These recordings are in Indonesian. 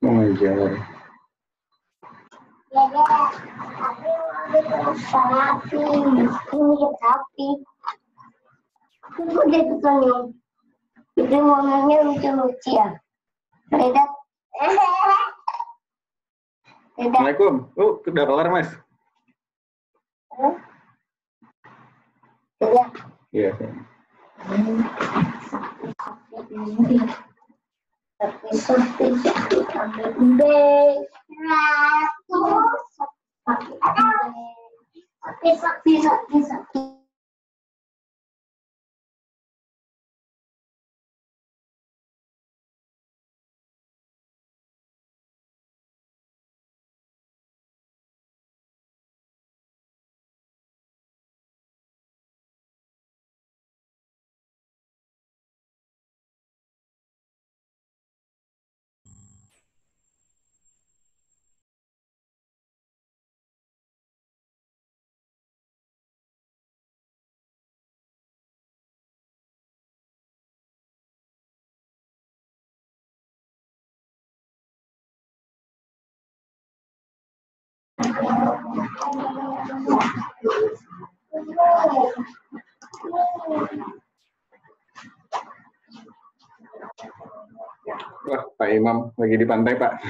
mengajar. Ya deh, tapi mau sapi, ini sapi. Itu dia senyum. Itu ngomongnya lucu-lucu ya. Redat. Assalamualaikum. Udah kelar Mas? Iya. Iya. Sapi. Wah, Pak Imam lagi di pantai, Pak.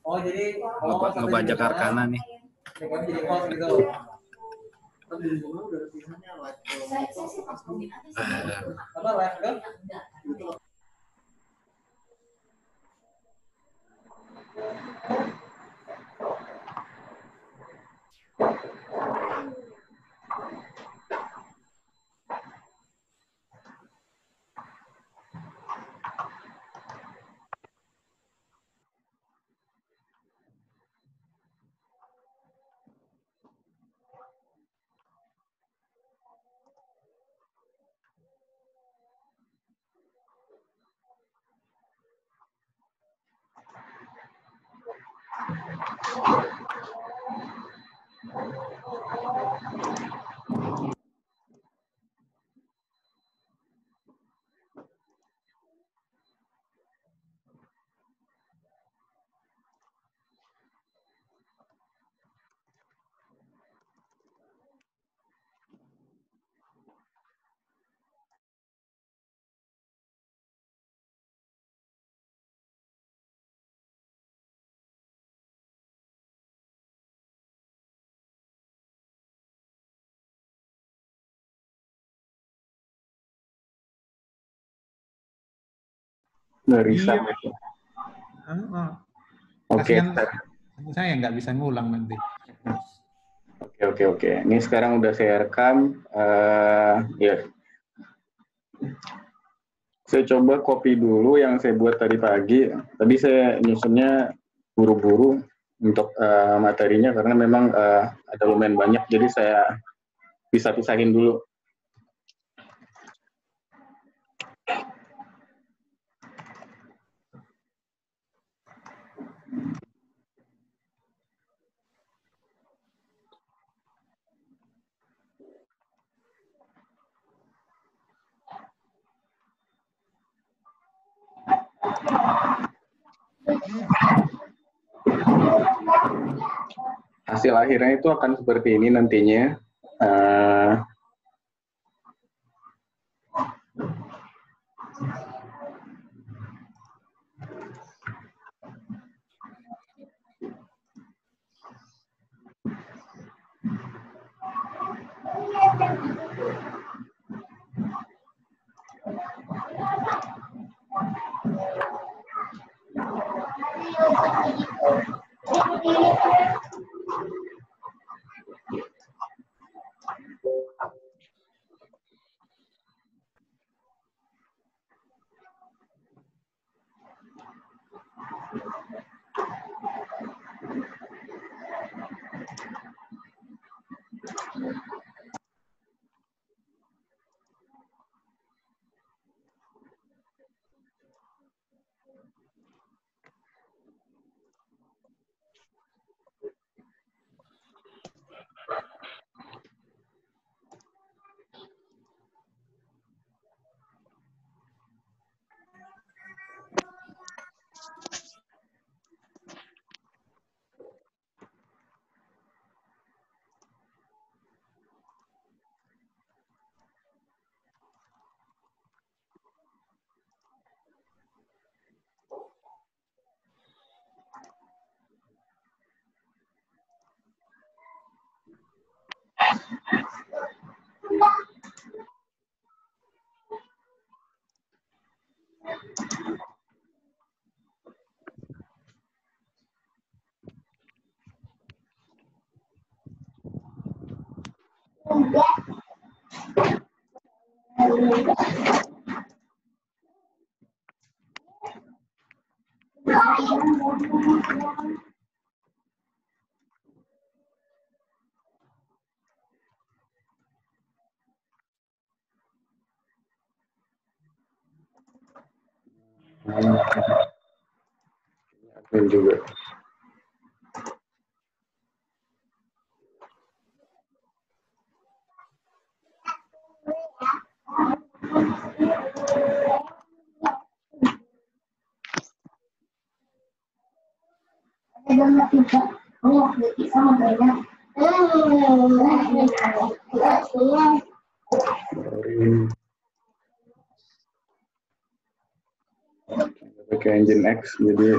Oh, jadi ngebajak Arkana nih. Dari Iya. sana. Oke. Kasihan saya nggak bisa ngulang nanti. Oke. Ini sekarang udah saya rekam. Ya. Saya coba copy dulu yang saya buat tadi pagi. Tadi saya nyusunnya buru-buru untuk materinya karena memang ada lumayan banyak. Jadi saya bisa pisahin dulu. Hasil akhirnya itu akan seperti ini nantinya. Admin juga. Pakai Engine X, jadi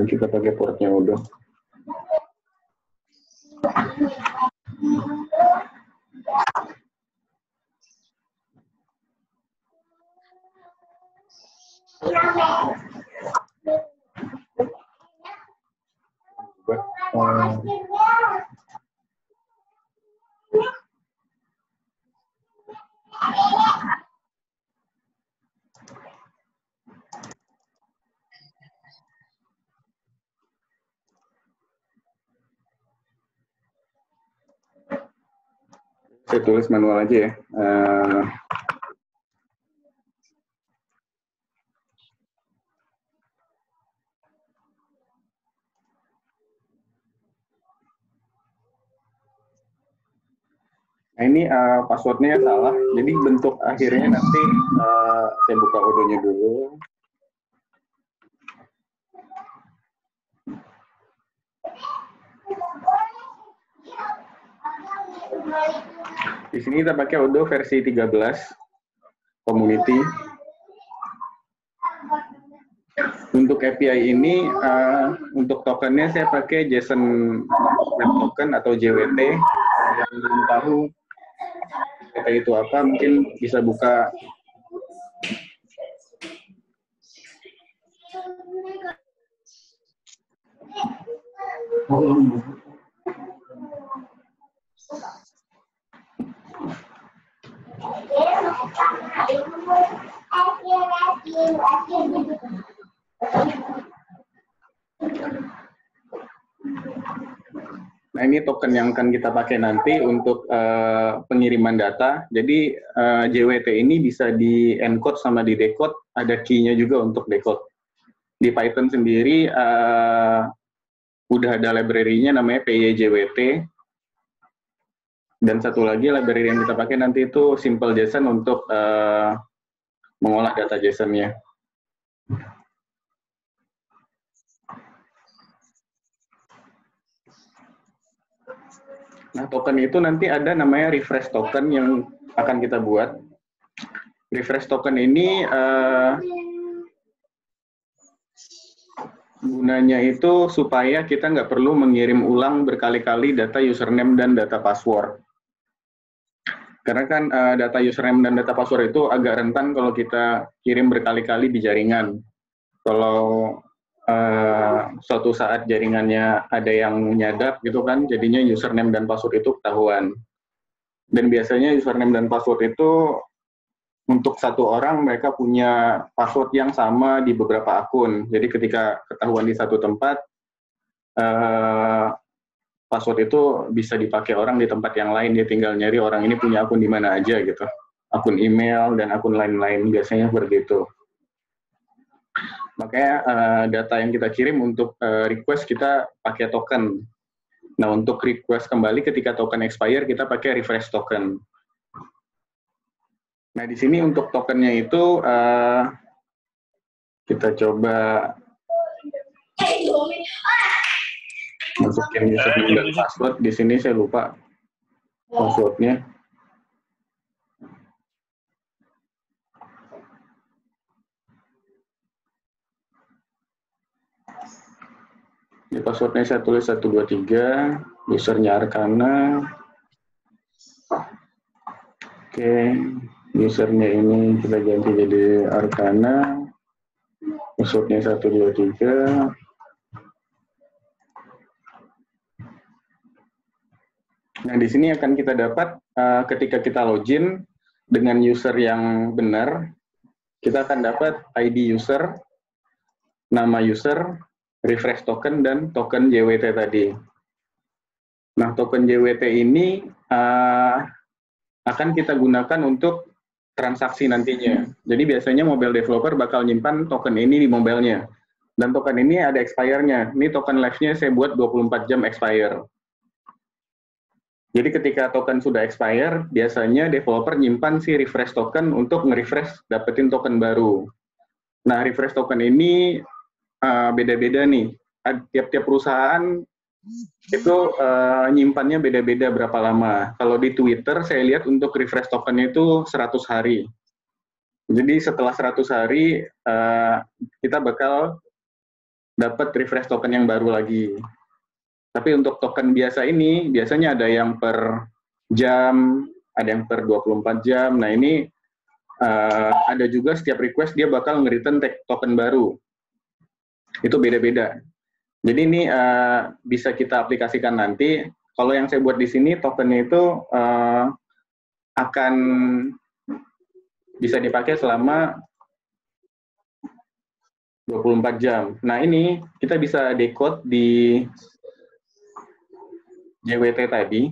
kita pakai portnya udah. Saya tulis manual aja ya. Nah ini passwordnya salah, jadi bentuk akhirnya nanti saya buka Odo-nya dulu. Di sini kita pakai Odo versi 13 community. Untuk API ini, untuk tokennya saya pakai JSON Web Token atau JWT. Yang belum tahu JWT itu apa, mungkin bisa buka Nah, ini token yang akan kita pakai nanti untuk pengiriman data. Jadi, JWT ini bisa di-encode sama di-decode, ada key-nya juga untuk decode. Di Python sendiri, udah ada library-nya namanya PYJWT. Dan satu lagi library yang kita pakai nanti itu Simple JSON untuk mengolah data JSON-nya. Nah, token itu nanti ada namanya refresh token yang akan kita buat. Refresh token ini gunanya itu supaya kita nggak perlu mengirim ulang berkali-kali data username dan data password. Karena kan data username dan data password itu agak rentan kalau kita kirim berkali-kali di jaringan. Kalau suatu saat jaringannya ada yang nyadap gitu kan, jadinya username dan password itu ketahuan. Dan biasanya username dan password itu untuk satu orang mereka punya password yang sama di beberapa akun. Jadi ketika ketahuan di satu tempat, password itu bisa dipakai orang di tempat yang lain. Dia tinggal nyari orang ini punya akun di mana aja gitu. Akun email dan akun lain-lain biasanya seperti itu. Makanya data yang kita kirim untuk request kita pakai token. Nah, untuk request kembali ketika token expire kita pakai refresh token. Nah, di sini untuk tokennya itu kita coba masukin username dan password. Di sini saya lupa passwordnya. Di passwordnya saya tulis 123, usernya Arkana. Oke, usernya ini kita ganti jadi Arkana. Passwordnya 123. Nah, di sini akan kita dapat ketika kita login, dengan user yang benar, kita akan dapat ID user, nama user, refresh token, dan token JWT tadi. Nah, token JWT ini akan kita gunakan untuk transaksi nantinya. Jadi biasanya mobile developer bakal nyimpan token ini di mobilenya. Dan token ini ada expire-nya. Ini token live-nya saya buat 24 jam expire. Jadi ketika token sudah expire, biasanya developer nyimpan si refresh token untuk nge-refresh dapetin token baru. Nah, refresh token ini beda-beda nih. Tiap-tiap perusahaan itu nyimpannya beda-beda berapa lama. Kalau di Twitter saya lihat untuk refresh token itu 100 hari. Jadi setelah 100 hari kita bakal dapat refresh token yang baru lagi. Tapi untuk token biasa ini biasanya ada yang per jam, ada yang per 24 jam. Nah, ini ada juga setiap request dia bakal nge-return token baru. Itu beda-beda. Jadi ini bisa kita aplikasikan nanti. Kalau yang saya buat di sini tokennya itu akan bisa dipakai selama 24 jam. Nah, ini kita bisa decode di JWT tadi.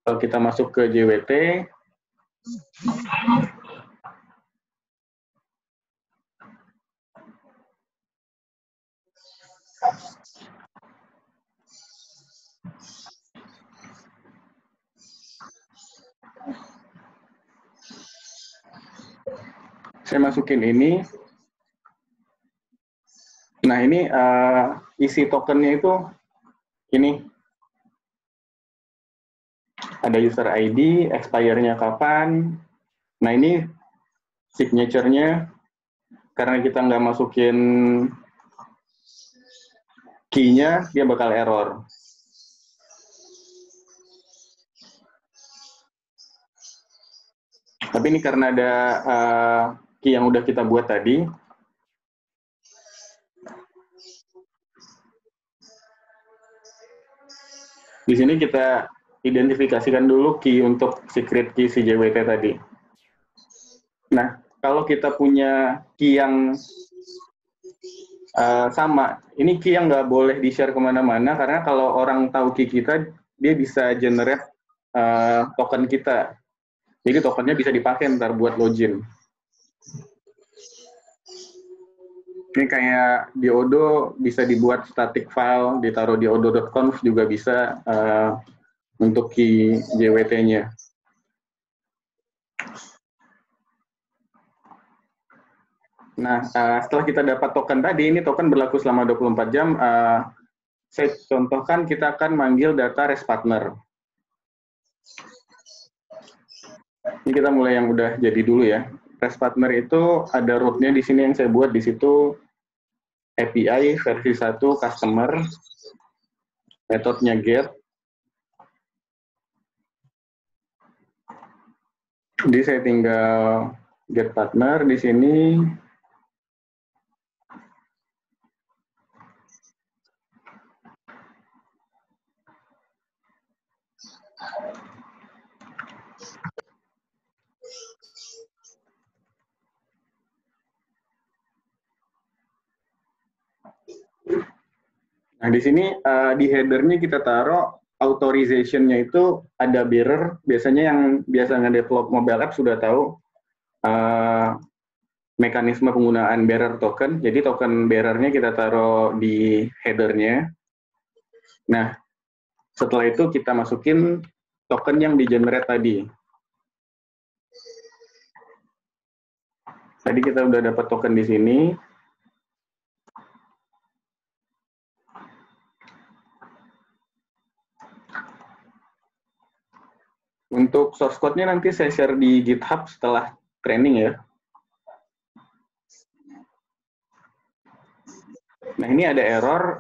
Kalau kita masuk ke JWT, saya masukin ini. Nah, ini isi tokennya itu ini. Ada user ID, expire-nya kapan. Nah, ini signature-nya. Karena kita nggak masukin key-nya, dia bakal error. Tapi ini karena ada key yang udah kita buat tadi. Di sini kita identifikasikan dulu key untuk secret key si JWT tadi. Nah, kalau kita punya key yang sama, ini key yang nggak boleh di-share kemana-mana, karena kalau orang tahu key kita, dia bisa generate token kita. Jadi tokennya bisa dipakai ntar buat login. Ini kayak diodo bisa dibuat static file, ditaruh di odo.conf juga bisa untuk key JWT-nya. Nah, setelah kita dapat token tadi, ini token berlaku selama 24 jam, saya contohkan kita akan manggil data REST partner. Ini kita mulai yang udah jadi dulu ya. REST partner itu ada root-nya di sini yang saya buat di situ. API versi 1 customer, metodenya get. Jadi saya tinggal get partner di sini. Nah, di sini di header-nya kita taruh authorization-nya itu ada bearer. Biasanya yang biasa nge-develop mobile app sudah tahu mekanisme penggunaan bearer token. Jadi token bearer-nya kita taruh di header-nya. Nah, setelah itu kita masukin token yang di-generate tadi. Tadi kita udah dapat token di sini. Untuk source code-nya nanti saya share di GitHub setelah training ya. Nah, ini ada error,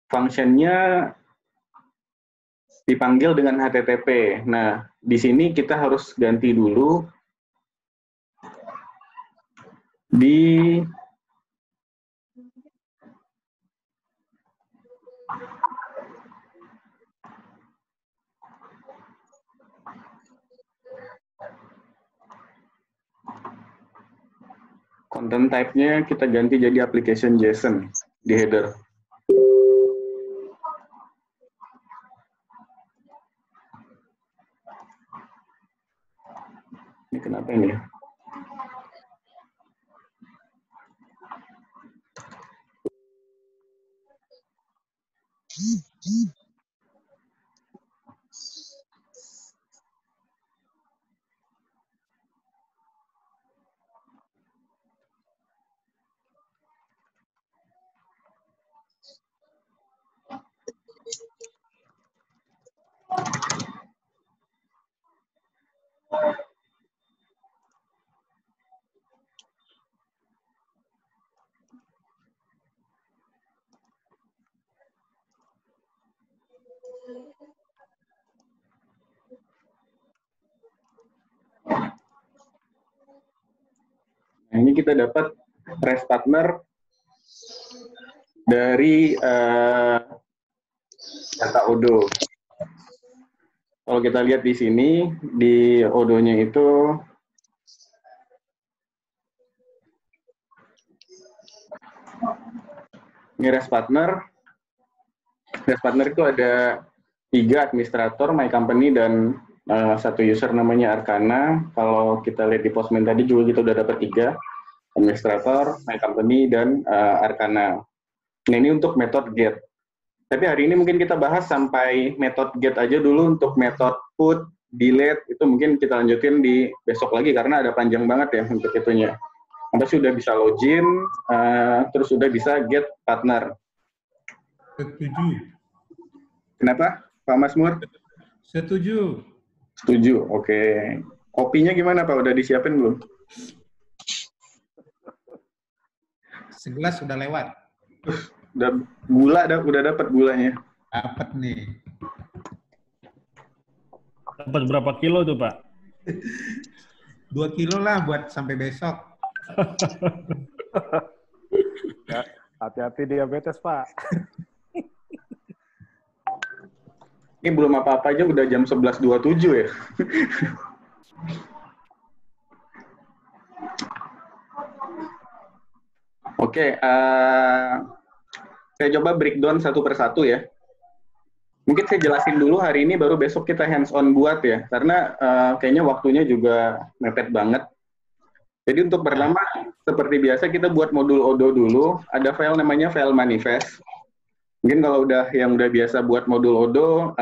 function-nya dipanggil dengan HTTP. Nah, di sini kita harus ganti dulu di Content type-nya kita ganti jadi application JSON di header. Ini kenapa ini? Nah, ini kita dapat REST partner dari data Odoo. Kalau kita lihat di sini, di Odoo-nya itu ini REST partner. REST partner itu ada 3 administrator, my company, dan satu user namanya Arcana. Kalau kita lihat di Postman tadi juga kita udah dapat 3, administrator, my company, dan Arcana. Nah, ini untuk method get. Tapi hari ini mungkin kita bahas sampai method get aja dulu. Untuk method put, delete, itu mungkin kita lanjutin di besok lagi, karena ada panjang banget ya untuk itunya. Sampai sudah bisa login, terus sudah bisa get partner. Setuju. Kenapa, Pak Masmur? Setuju. Setuju, oke. Kopinya gimana, Pak? Udah disiapin belum? Segelas sudah lewat. Udah dapat gulanya. Dapat nih. Dapat berapa kilo tuh, Pak? 2 kilo lah buat sampai besok. Ya, hati-hati diabetes, Pak. Ini belum apa-apa aja udah jam 11.27 ya. Oke, saya coba breakdown satu persatu ya. Mungkin saya jelasin dulu hari ini, baru besok kita hands-on buat ya. Karena kayaknya waktunya juga mepet banget. Jadi untuk pertama, seperti biasa kita buat modul Odoo dulu. Ada file namanya file manifest. Mungkin kalau yang udah biasa buat modul Odoo,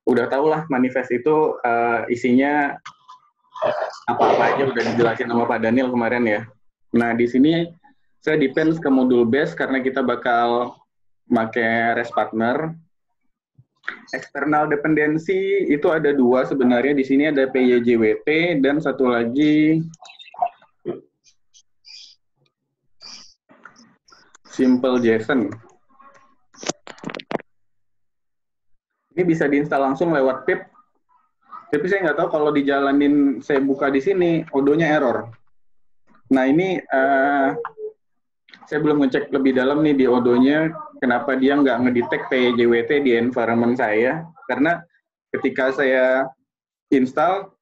udah tau lah manifest itu isinya apa-apa aja udah dijelasin sama Pak Daniel kemarin ya. Nah, di sini saya depends ke modul base karena kita bakal pakai REST partner. External dependency itu ada 2 sebenarnya. Di sini ada PYJWT dan satu lagi Simple JSON. Ini bisa diinstal langsung lewat pip. Tapi saya nggak tahu kalau dijalanin, saya buka di sini, Odoo-nya error. Nah, ini saya belum ngecek lebih dalam nih di Odoo-nya, kenapa dia nggak ngedetect PYJWT di environment saya. Karena ketika saya install,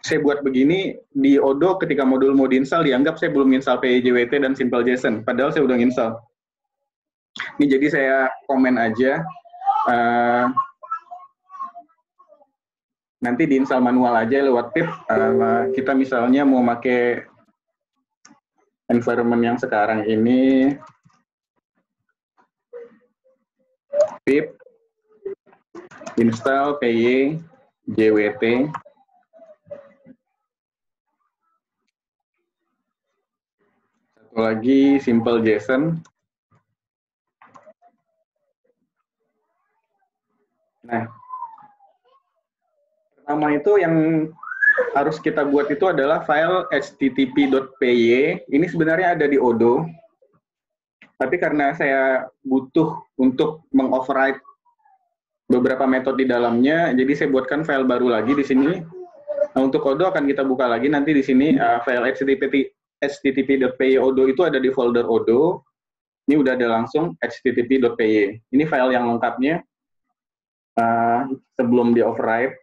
saya buat begini, di Odoo ketika modul mau diinstal, dianggap saya belum install PYJWT dan Simple JSON, padahal saya udah install. Ini jadi saya komen aja, nanti diinstal manual aja lewat pip. Kita misalnya mau pakai environment yang sekarang ini, pip install PYJWT. Satu lagi Simple JSON. Nah, pertama itu yang harus kita buat itu adalah file http.py. Ini sebenarnya ada di Odoo, tapi karena saya butuh untuk mengoverride beberapa metode di dalamnya, jadi saya buatkan file baru lagi di sini. Nah, untuk Odoo akan kita buka lagi nanti di sini. File http.py Odoo itu ada di folder Odoo. Ini udah ada langsung http.py. Ini file yang lengkapnya sebelum di override.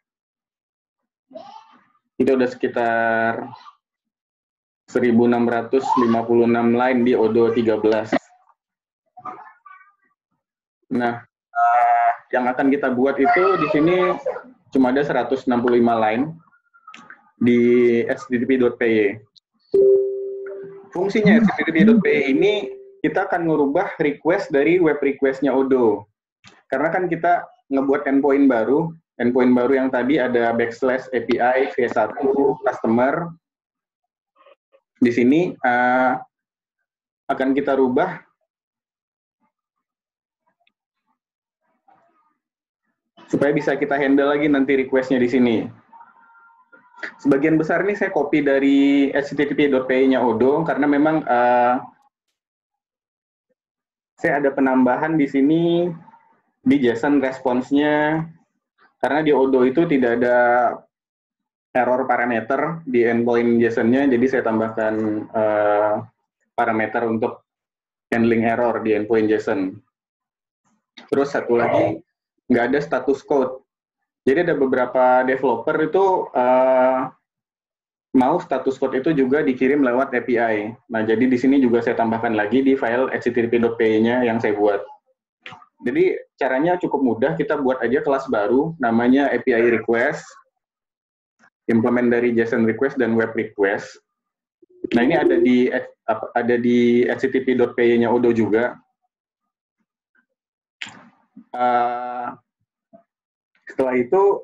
Itu udah sekitar 1656 line di Odoo 13. Nah, yang akan kita buat itu di sini cuma ada 165 line di http.py. Fungsinya http.py ini kita akan merubah request dari web request-nya Odoo. Karena kan kita ngebuat endpoint baru yang tadi ada /API v1 customer. Di sini akan kita rubah supaya bisa kita handle lagi nanti request-nya di sini. Sebagian besar ini saya copy dari http.py-nya Odoo karena memang saya ada penambahan di sini di JSON response-nya karena di Odoo itu tidak ada error parameter di endpoint JSON-nya, jadi saya tambahkan parameter untuk handling error di endpoint JSON. Terus satu lagi, nggak ada status code. Jadi ada beberapa developer itu mau status code itu juga dikirim lewat API. Nah, jadi di sini juga saya tambahkan lagi di file http.py-nya yang saya buat. Jadi caranya cukup mudah, kita buat aja kelas baru, namanya API request, implement dari JSON request dan web request. Nah, ini ada di http.py-nya Odoo juga. Setelah itu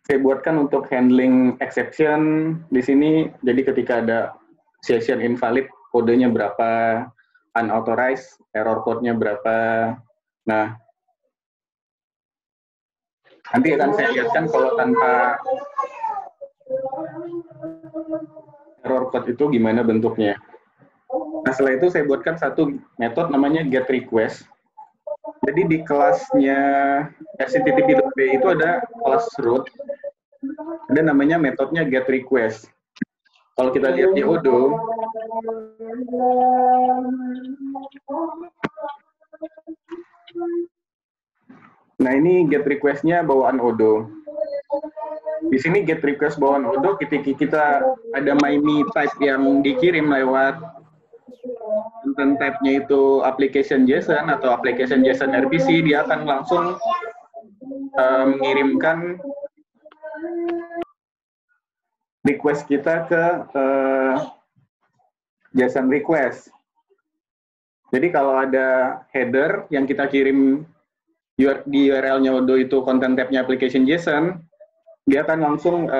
saya buatkan untuk handling exception di sini. Jadi ketika ada session invalid, kodenya berapa, unauthorized, error code-nya berapa. Nah, nanti akan saya lihatkan kalau tanpa error code itu gimana bentuknya. Nah, setelah itu saya buatkan satu metode namanya getRequest. Jadi di kelasnya http.py itu ada kelas root, ada namanya metodenya getRequest. Kalau kita lihat di Odoo, nah ini getRequest-nya bawaan Odoo. Di sini getRequest bawaan Odoo, ketika kita ada MyMeType yang dikirim lewat content type-nya itu application JSON atau application JSON RPC, dia akan langsung mengirimkan request kita ke JSON request. Jadi kalau ada header yang kita kirim di URL-nya Odoo itu content type-nya application JSON, dia akan langsung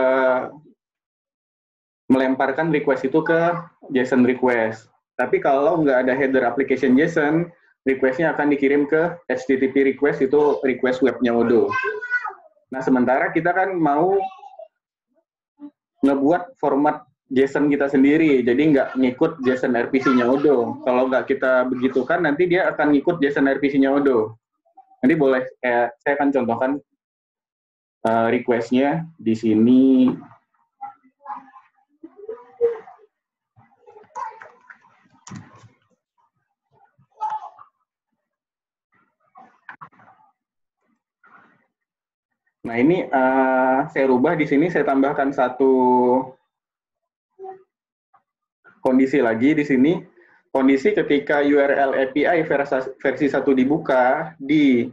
melemparkan request itu ke JSON request. Tapi kalau nggak ada header application JSON, request-nya akan dikirim ke HTTP request, itu request web-nya Odoo. Nah, sementara kita kan mau ngebuat format JSON kita sendiri, jadi nggak ngikut JSON RPC-nya Odoo. Kalau nggak kita begitukan, nanti dia akan ngikut JSON RPC-nya Odoo. Nanti boleh, saya akan contohkan request-nya di sini. Nah, ini saya rubah di sini, saya tambahkan satu kondisi lagi di sini. Kondisi ketika URL API versi 1 dibuka di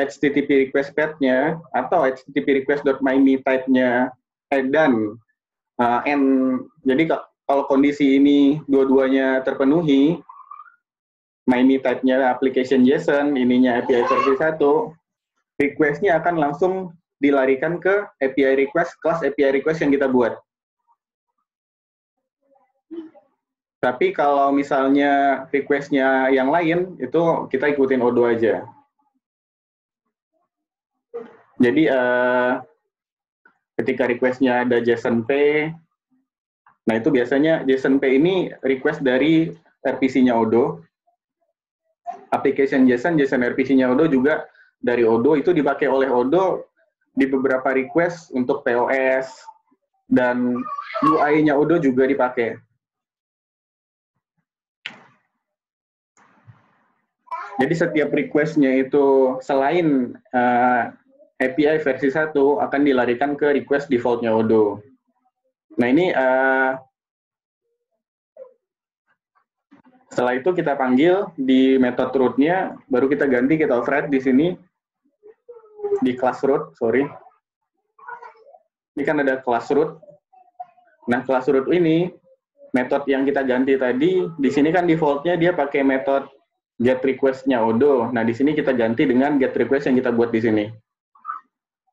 HTTP request path-nya atau HTTP request.myMeType-nya dan jadi kalau kondisi ini dua-duanya terpenuhi, MyMeType-nya application JSON, ininya API versi 1, request-nya akan langsung dilarikan ke API request, kelas API request yang kita buat. Tapi kalau misalnya request-nya yang lain, itu kita ikutin Odoo aja. Jadi ketika request-nya ada JSON P, nah itu biasanya JSON P ini request dari RPC-nya Odoo. Application JSON RPC-nya Odoo juga dari Odoo, itu dipakai oleh Odoo di beberapa request untuk POS, dan UI-nya Odoo juga dipakai. Jadi setiap request-nya itu selain API versi 1 akan dilarikan ke request default-nya Odoo. Nah ini setelah itu kita panggil di method root-nya, baru kita ganti, kita override di sini di class root, sorry. Ini kan ada class root. Nah class root ini metode yang kita ganti tadi, di sini kan default-nya dia pakai metode get request-nya Odo. Nah di sini kita ganti dengan get request yang kita buat di sini.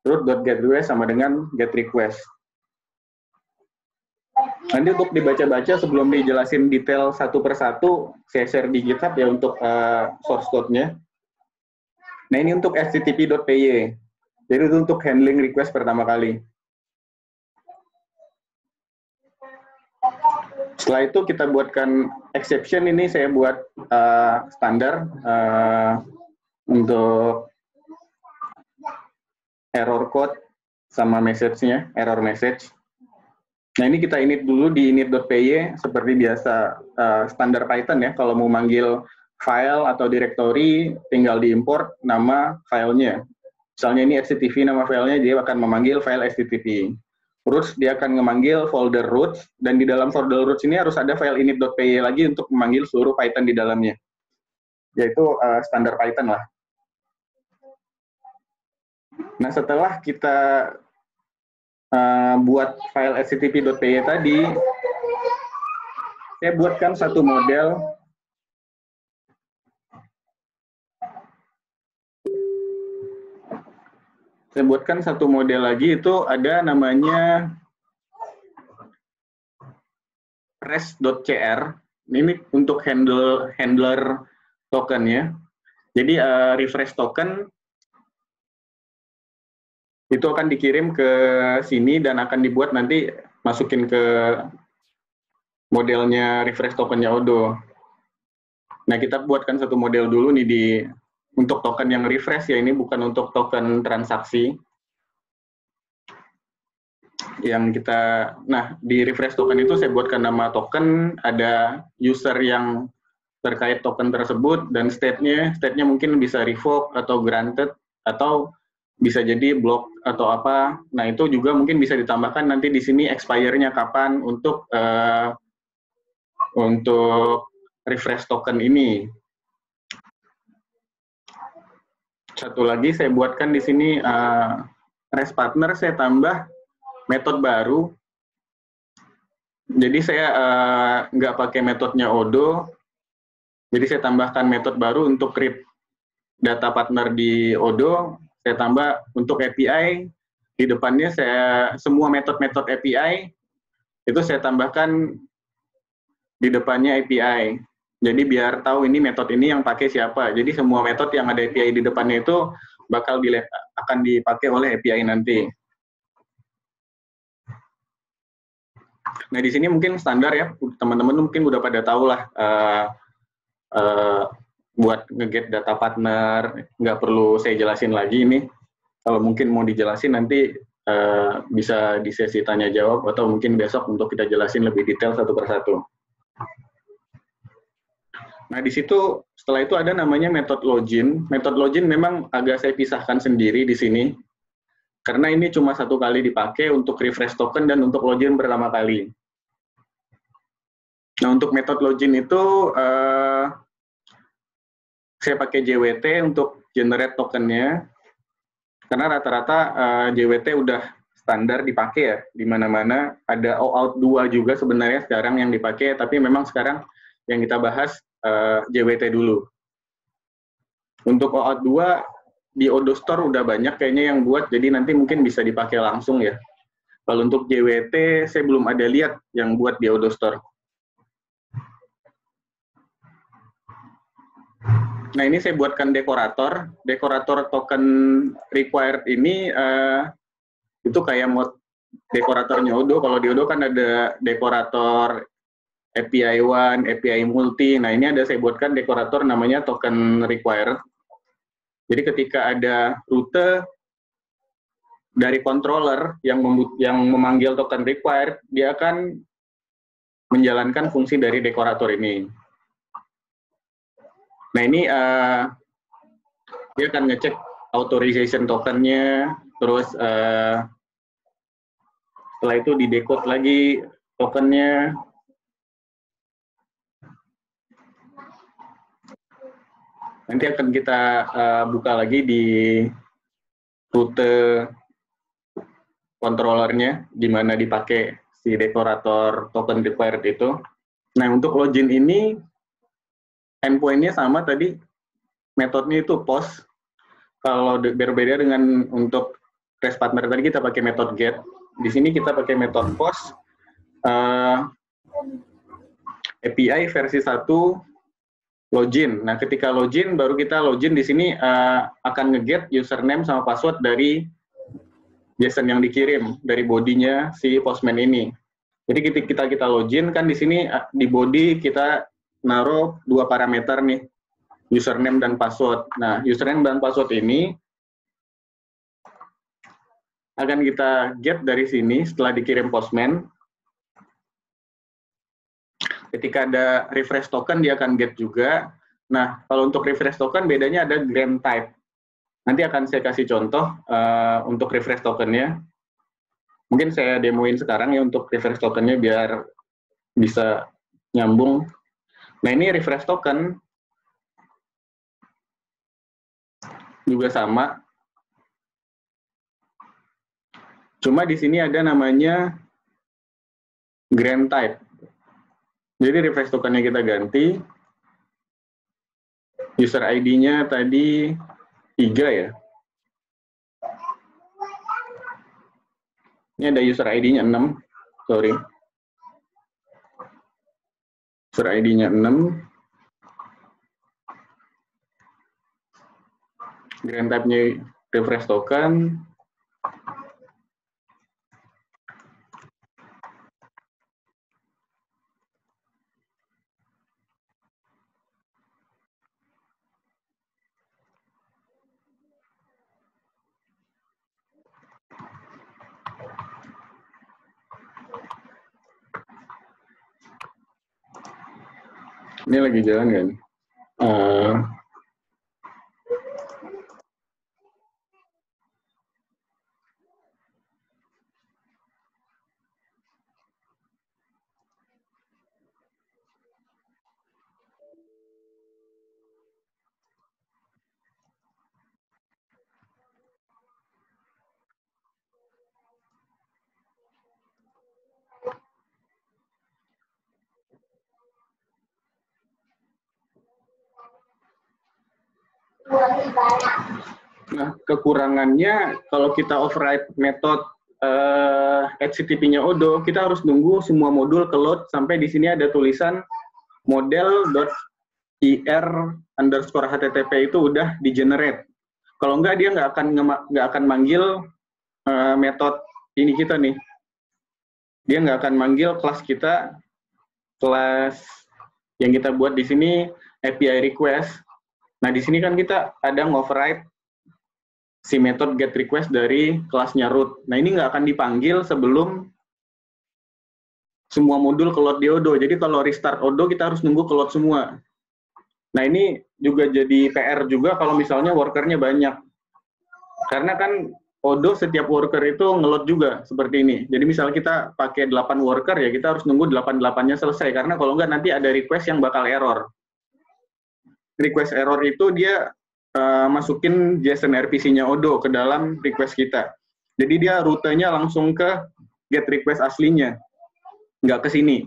Root.getRequest sama dengan get request. Nanti untuk dibaca-baca sebelum dijelasin detail satu persatu, saya share di GitHub ya untuk source code-nya. Nah ini untuk http.py. Jadi itu untuk handling request pertama kali. Setelah itu kita buatkan exception, ini saya buat standar untuk error code sama message-nya, error message. Nah ini kita init dulu di init.py seperti biasa standar Python ya. Kalau mau manggil file atau directory tinggal diimport nama filenya. Misalnya ini HTTP nama filenya, dia akan memanggil file HTTP. Roots dia akan memanggil folder roots, dan di dalam folder roots ini harus ada file init.py lagi untuk memanggil seluruh Python di dalamnya. Yaitu standar Python lah. Nah setelah kita buat file http.py tadi, saya buatkan satu model. Saya buatkan satu model lagi, itu ada namanya res.cr. Ini untuk handler tokennya. Jadi refresh token itu akan dikirim ke sini dan akan dibuat nanti masukin ke modelnya refresh tokennya Odo. Nah kita buatkan satu model dulu nih untuk token yang refresh ya, ini bukan untuk token transaksi. Nah di refresh token itu saya buatkan nama token, ada user yang terkait token tersebut, dan state-nya mungkin bisa revoke atau granted, atau bisa jadi block atau apa. Nah itu juga mungkin bisa ditambahkan nanti di sini expire-nya kapan untuk refresh token ini. Satu lagi saya buatkan di sini REST partner, saya tambah metode baru. Jadi saya nggak pakai metodenya Odo. Jadi saya tambahkan metode baru untuk create data partner di Odo. Saya tambah untuk API, di depannya semua metode-metode API, itu saya tambahkan di depannya API. Jadi biar tahu ini metode ini yang pakai siapa. Jadi semua metode yang ada API di depannya itu akan dipakai oleh API nanti. Nah di sini mungkin standar ya, teman-teman mungkin udah pada tahu lah. Buat nge-get data partner, nggak perlu saya jelasin lagi ini. Kalau mungkin mau dijelasin nanti bisa di sesi tanya jawab, atau mungkin besok untuk kita jelasin lebih detail satu persatu. Nah di situ setelah itu ada namanya method login. Method login memang agak saya pisahkan sendiri di sini, karena ini cuma satu kali dipakai untuk refresh token dan untuk login pertama kali. Nah untuk method login itu saya pakai JWT untuk generate tokennya, karena rata-rata JWT udah standar dipakai ya, di mana-mana. Ada OAuth 2 juga sebenarnya sekarang yang dipakai, tapi memang sekarang yang kita bahas JWT dulu. Untuk OAuth 2 di Odo Store udah banyak kayaknya yang buat, jadi nanti mungkin bisa dipakai langsung ya. Kalau untuk JWT saya belum ada lihat yang buat di Odo Store. Nah ini saya buatkan dekorator token required ini itu kayak mod dekoratornya Odo. Kalau di Odo kan ada dekorator API 1, API multi. Nah ini saya buatkan dekorator namanya token required. Jadi ketika ada rute dari controller yang memanggil token required, dia akan menjalankan fungsi dari dekorator ini. Nah ini dia akan ngecek authorization tokennya, terus Setelah itu di-decode lagi tokennya. Nanti akan kita buka lagi di rute controllernya, di mana dipakai si dekorator token required itu. Nah, untuk login ini, endpoint-nya sama tadi, metodenya itu post. Kalau berbeda dengan untuk REST partner tadi kita pakai metode get. Di sini kita pakai metode post. API versi 1 login. Nah, ketika login, baru kita login di sini akan nge-get username sama password dari JSON yang dikirim, dari bodinya si Postman ini. Jadi kita login, kan di sini di body kita naruh 2 parameter nih, username dan password. Nah, username dan password ini akan kita get dari sini setelah dikirim Postman. Ketika ada refresh token, dia akan get juga. Nah, kalau untuk refresh token, bedanya ada grant type. Nanti akan saya kasih contoh untuk refresh tokennya. Mungkin saya demoin sekarang ya untuk refresh tokennya biar bisa nyambung. Nah, ini refresh token juga sama. Cuma di sini ada namanya grant type. Jadi refresh tokennya kita ganti. User ID-nya tadi 3 ya. Ini ada user ID-nya 6. Sorry. User ID-nya 6. Grant type-nya refresh token. Ini lagi jalan kan? Nah, kekurangannya kalau kita override metode HTTP-nya Odo, kita harus nunggu semua modul ke load sampai di sini ada tulisan model.ir_http itu udah di generate. Kalau enggak dia nggak akan manggil metode ini kita nih. Dia nggak akan manggil kelas kita, kelas yang kita buat di sini API request. Nah, di sini kan kita ada override si metode get request dari kelasnya root. Nah, ini nggak akan dipanggil sebelum semua modul ke load di Odo. Jadi kalau restart Odo, kita harus nunggu ke load semua. Nah, ini juga jadi PR juga kalau misalnya workernya banyak. Karena kan Odo setiap worker itu nge-load juga seperti ini. Jadi misalnya kita pakai 8 worker, ya kita harus nunggu 8-8-nya selesai. Karena kalau nggak nanti ada request yang bakal error. Request error itu dia masukin JSON RPC-nya Odo ke dalam request kita. Jadi dia rutenya langsung ke get request aslinya, nggak ke sini.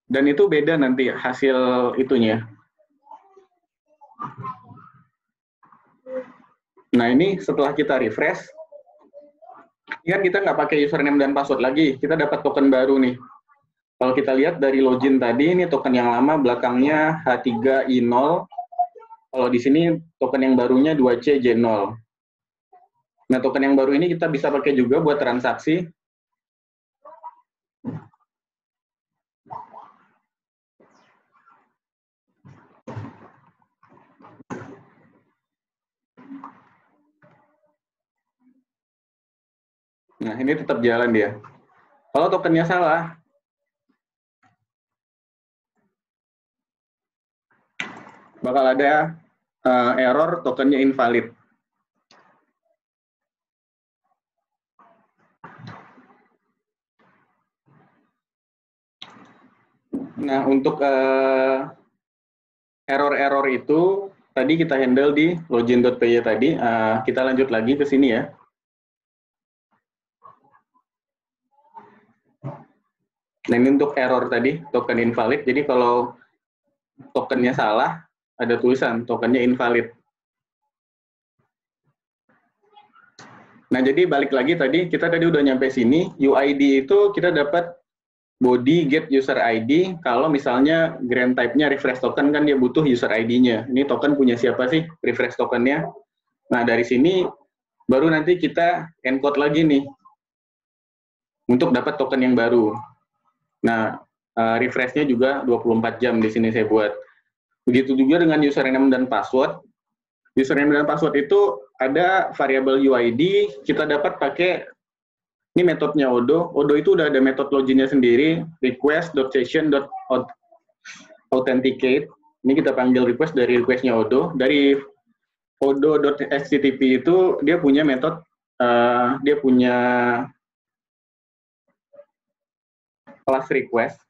Dan itu beda nanti hasil itunya. Nah, ini setelah kita refresh, ini kan kita nggak pakai username dan password lagi, kita dapat token baru nih. Kalau kita lihat dari login tadi, ini token yang lama belakangnya H3I0. Kalau di sini token yang barunya 2CJ0. Nah, token yang baru ini kita bisa pakai juga buat transaksi. Nah, ini tetap jalan dia. Kalau tokennya salah, bakal ada error tokennya invalid. Nah, untuk error-error itu tadi kita handle di login.py tadi. Kita lanjut lagi ke sini ya. Nah, ini untuk error tadi, token invalid. Jadi kalau tokennya salah, ada tulisan tokennya invalid. Nah, jadi balik lagi tadi, kita tadi udah nyampe sini. UID itu kita dapat body get user ID. Kalau misalnya grant type-nya refresh token, kan dia butuh user ID-nya. Ini token punya siapa sih refresh tokennya? Nah, dari sini baru nanti kita encode lagi nih untuk dapat token yang baru. Nah, refresh-nya juga 24 jam di sini saya buat. Begitu juga dengan username dan password. Username dan password itu ada variabel UID, kita dapat pakai, ini metodenya Odo. Odo itu udah ada metode loginnya sendiri, request.session.authenticate. Ini kita panggil request dari request-nya Odo. Dari odo.http itu dia punya metode, dia punya class request.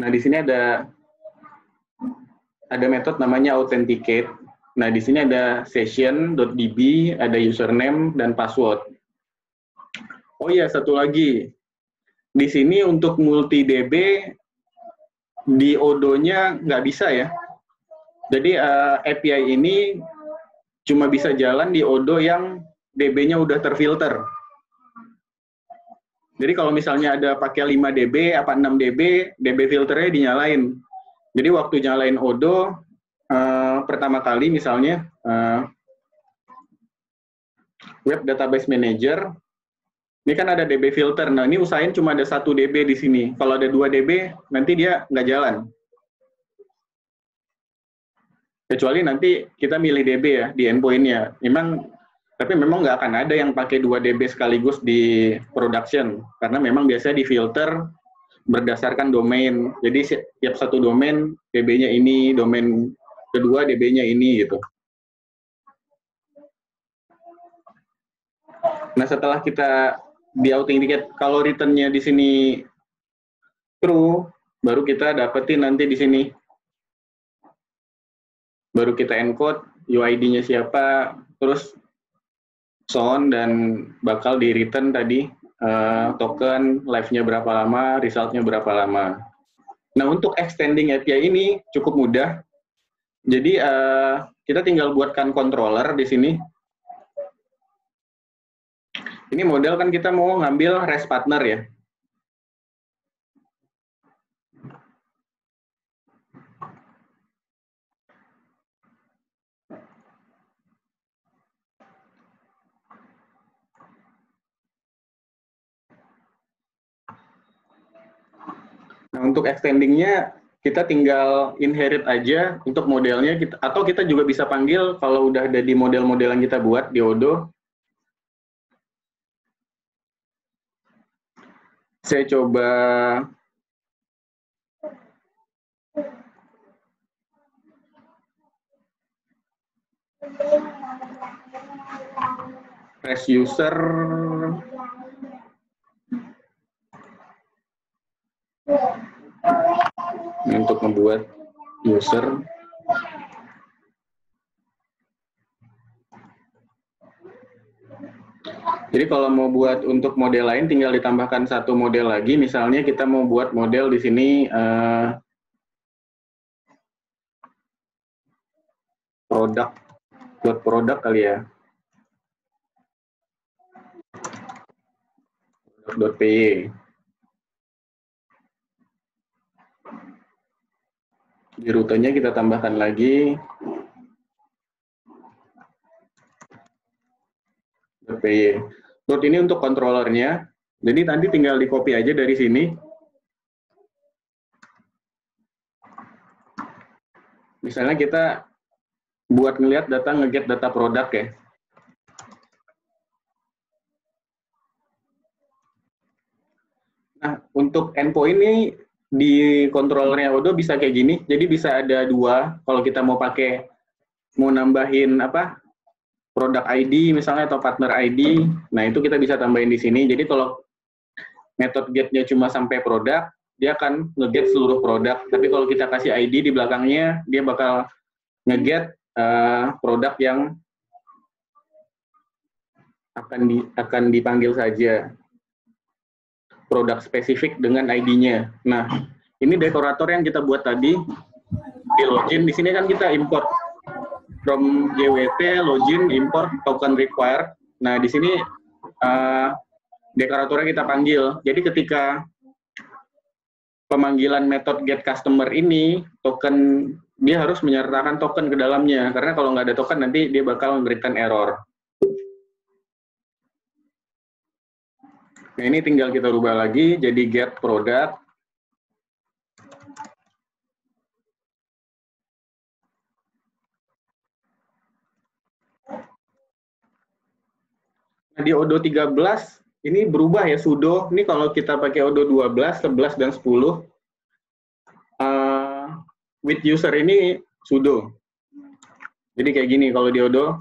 Nah, di sini ada metode namanya authenticate. Nah, di sini ada session.db, ada username dan password. Oh iya, satu lagi. Di sini untuk multi DB di Odo-nya nggak bisa ya. Jadi API ini cuma bisa jalan di Odo yang DB-nya udah terfilter. Jadi kalau misalnya ada pakai 5 dB, apa 6 dB, DB filternya dinyalain. Jadi waktu nyalain Odo, pertama kali misalnya Web Database Manager, ini kan ada DB filter. Nah, ini usahain cuma ada 1 dB di sini. Kalau ada 2 dB, nanti dia nggak jalan. Kecuali nanti kita milih DB ya di endpoint-nya. Tapi memang nggak akan ada yang pakai 2 dB sekaligus di production, karena memang biasanya di filter berdasarkan domain. Jadi tiap satu domain DB-nya ini, domain kedua DB-nya ini gitu. Nah, setelah kita di authenticate, kalau return-nya di sini true, baru kita dapetin nanti di sini. Baru kita encode UID-nya siapa, terus so on, dan bakal di return tadi token, live-nya berapa lama, result-nya berapa lama. Nah, untuk extending API ini cukup mudah. Jadi kita tinggal buatkan controller di sini. Ini model kan kita mau ngambil REST partner ya. Nah, untuk extendingnya kita tinggal inherit aja untuk modelnya, atau kita juga bisa panggil kalau udah ada di model-model yang kita buat di Odo. Saya coba press user. Untuk membuat user. Jadi kalau mau buat untuk model lain tinggal ditambahkan satu model lagi. Misalnya kita mau buat model di sini produk kali ya. .py. Di rutenya kita tambahkan lagi .py. Root ini untuk controllernya. Jadi nanti tinggal di copy aja dari sini. Misalnya kita buat ngelihat data, nge-get data produk ya. Nah, untuk endpoint ini di controllernya Odo bisa kayak gini. Jadi bisa ada 2 kalau kita mau nambahin produk ID misalnya atau partner ID. Nah, itu kita bisa tambahin di sini. Jadi kalau method get-nya cuma sampai produk, dia akan nge-get seluruh produk. Tapi kalau kita kasih ID di belakangnya, dia bakal nge-get produk yang akan dipanggil saja. Produk spesifik dengan ID-nya. Nah, ini dekorator yang kita buat tadi di login. Di sini kan kita import from JWT, login, import, token required. Nah, di sini dekoratornya kita panggil. Jadi ketika pemanggilan method get customer ini, token dia harus menyertakan token ke dalamnya. Karena kalau nggak ada token nanti dia bakal memberikan error. Nah, ini tinggal kita rubah lagi jadi get product. Nah, di Odoo 13 ini berubah ya sudo. Ini kalau kita pakai Odoo 12, 11 dan 10 with user ini sudo. Jadi kayak gini kalau di Odoo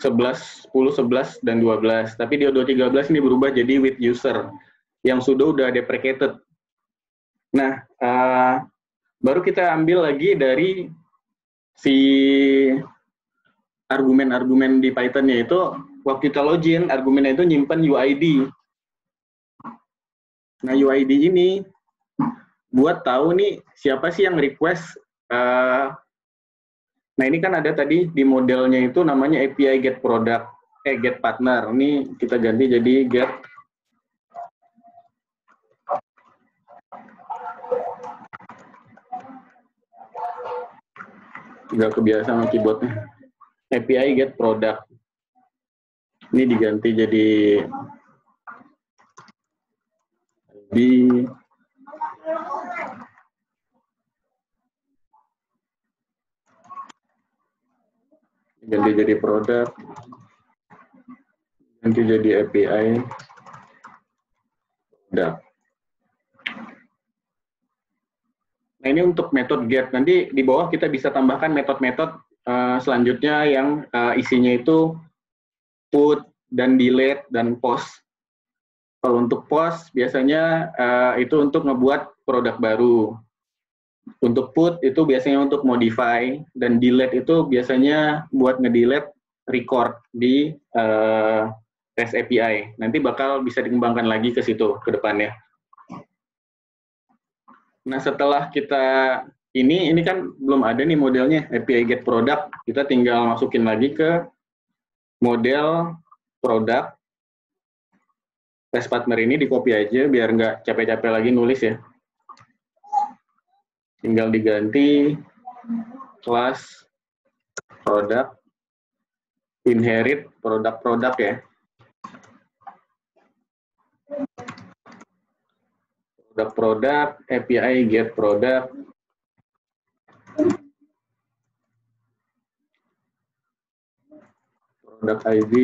11, 10, 11 dan 12. Tapi di Odoo 13 ini berubah jadi with user. Yang sudo udah deprecated. Nah, baru kita ambil lagi dari si argumen-argumen di Python-nya itu, waktu kita login, argumennya itu nyimpen UID. Nah, UID ini buat tahu nih siapa sih yang request. Nah, ini kan ada tadi di modelnya itu namanya API get product, get partner. Ini kita ganti jadi get nggak kebiasa sama keyboardnya. API get product. Ini diganti jadi ganti jadi produk, ganti jadi API produk. Nah, ini untuk metode get. Nanti di bawah kita bisa tambahkan metode-metode selanjutnya yang isinya itu put dan delete dan post. Kalau untuk post biasanya itu untuk ngebuat produk baru. Untuk put itu biasanya untuk modify, dan delete itu biasanya buat ngedelete record di REST API. Nanti bakal bisa dikembangkan lagi ke situ ke depannya. Nah, setelah kita ini kan belum ada nih modelnya API get product. Kita tinggal masukin lagi ke model product. REST partner ini di copy aja biar nggak capek-capek lagi nulis ya. Tinggal diganti kelas product, inherit produk-produk ya. Produk-produk, API get product. Produk ID.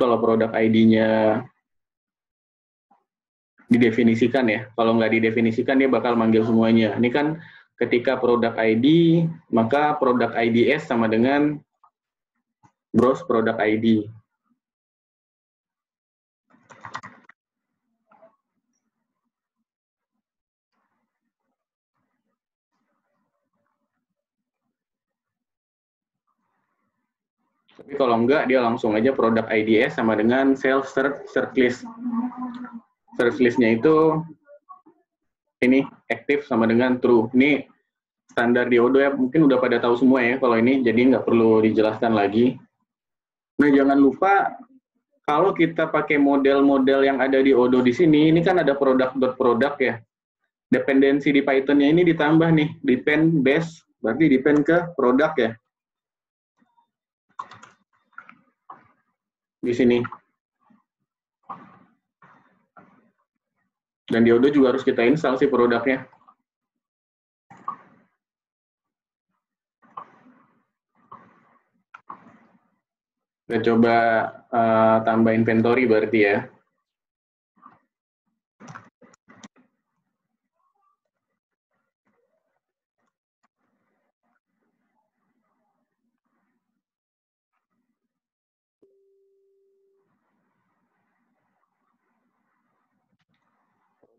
Kalau produk ID-nya didefinisikan ya. Kalau nggak didefinisikan dia bakal manggil semuanya. Ini kan ketika produk ID, maka produk IDs sama dengan browse produk ID. Tapi kalau enggak, dia langsung aja produk IDs sama dengan self search list. Search list-nya itu ini aktif sama dengan true. Ini standar di Odoo ya, mungkin udah pada tahu semua ya kalau ini, jadi nggak perlu dijelaskan lagi. Nah, jangan lupa kalau kita pakai model-model yang ada di Odoo di sini, ini kan ada produk.product ya. Dependensi di Python-nya ini ditambah nih, depend base, berarti depend ke produk ya. Di sini. Dan di Odoo juga harus kita install sih produknya. Kita coba tambah inventory berarti ya.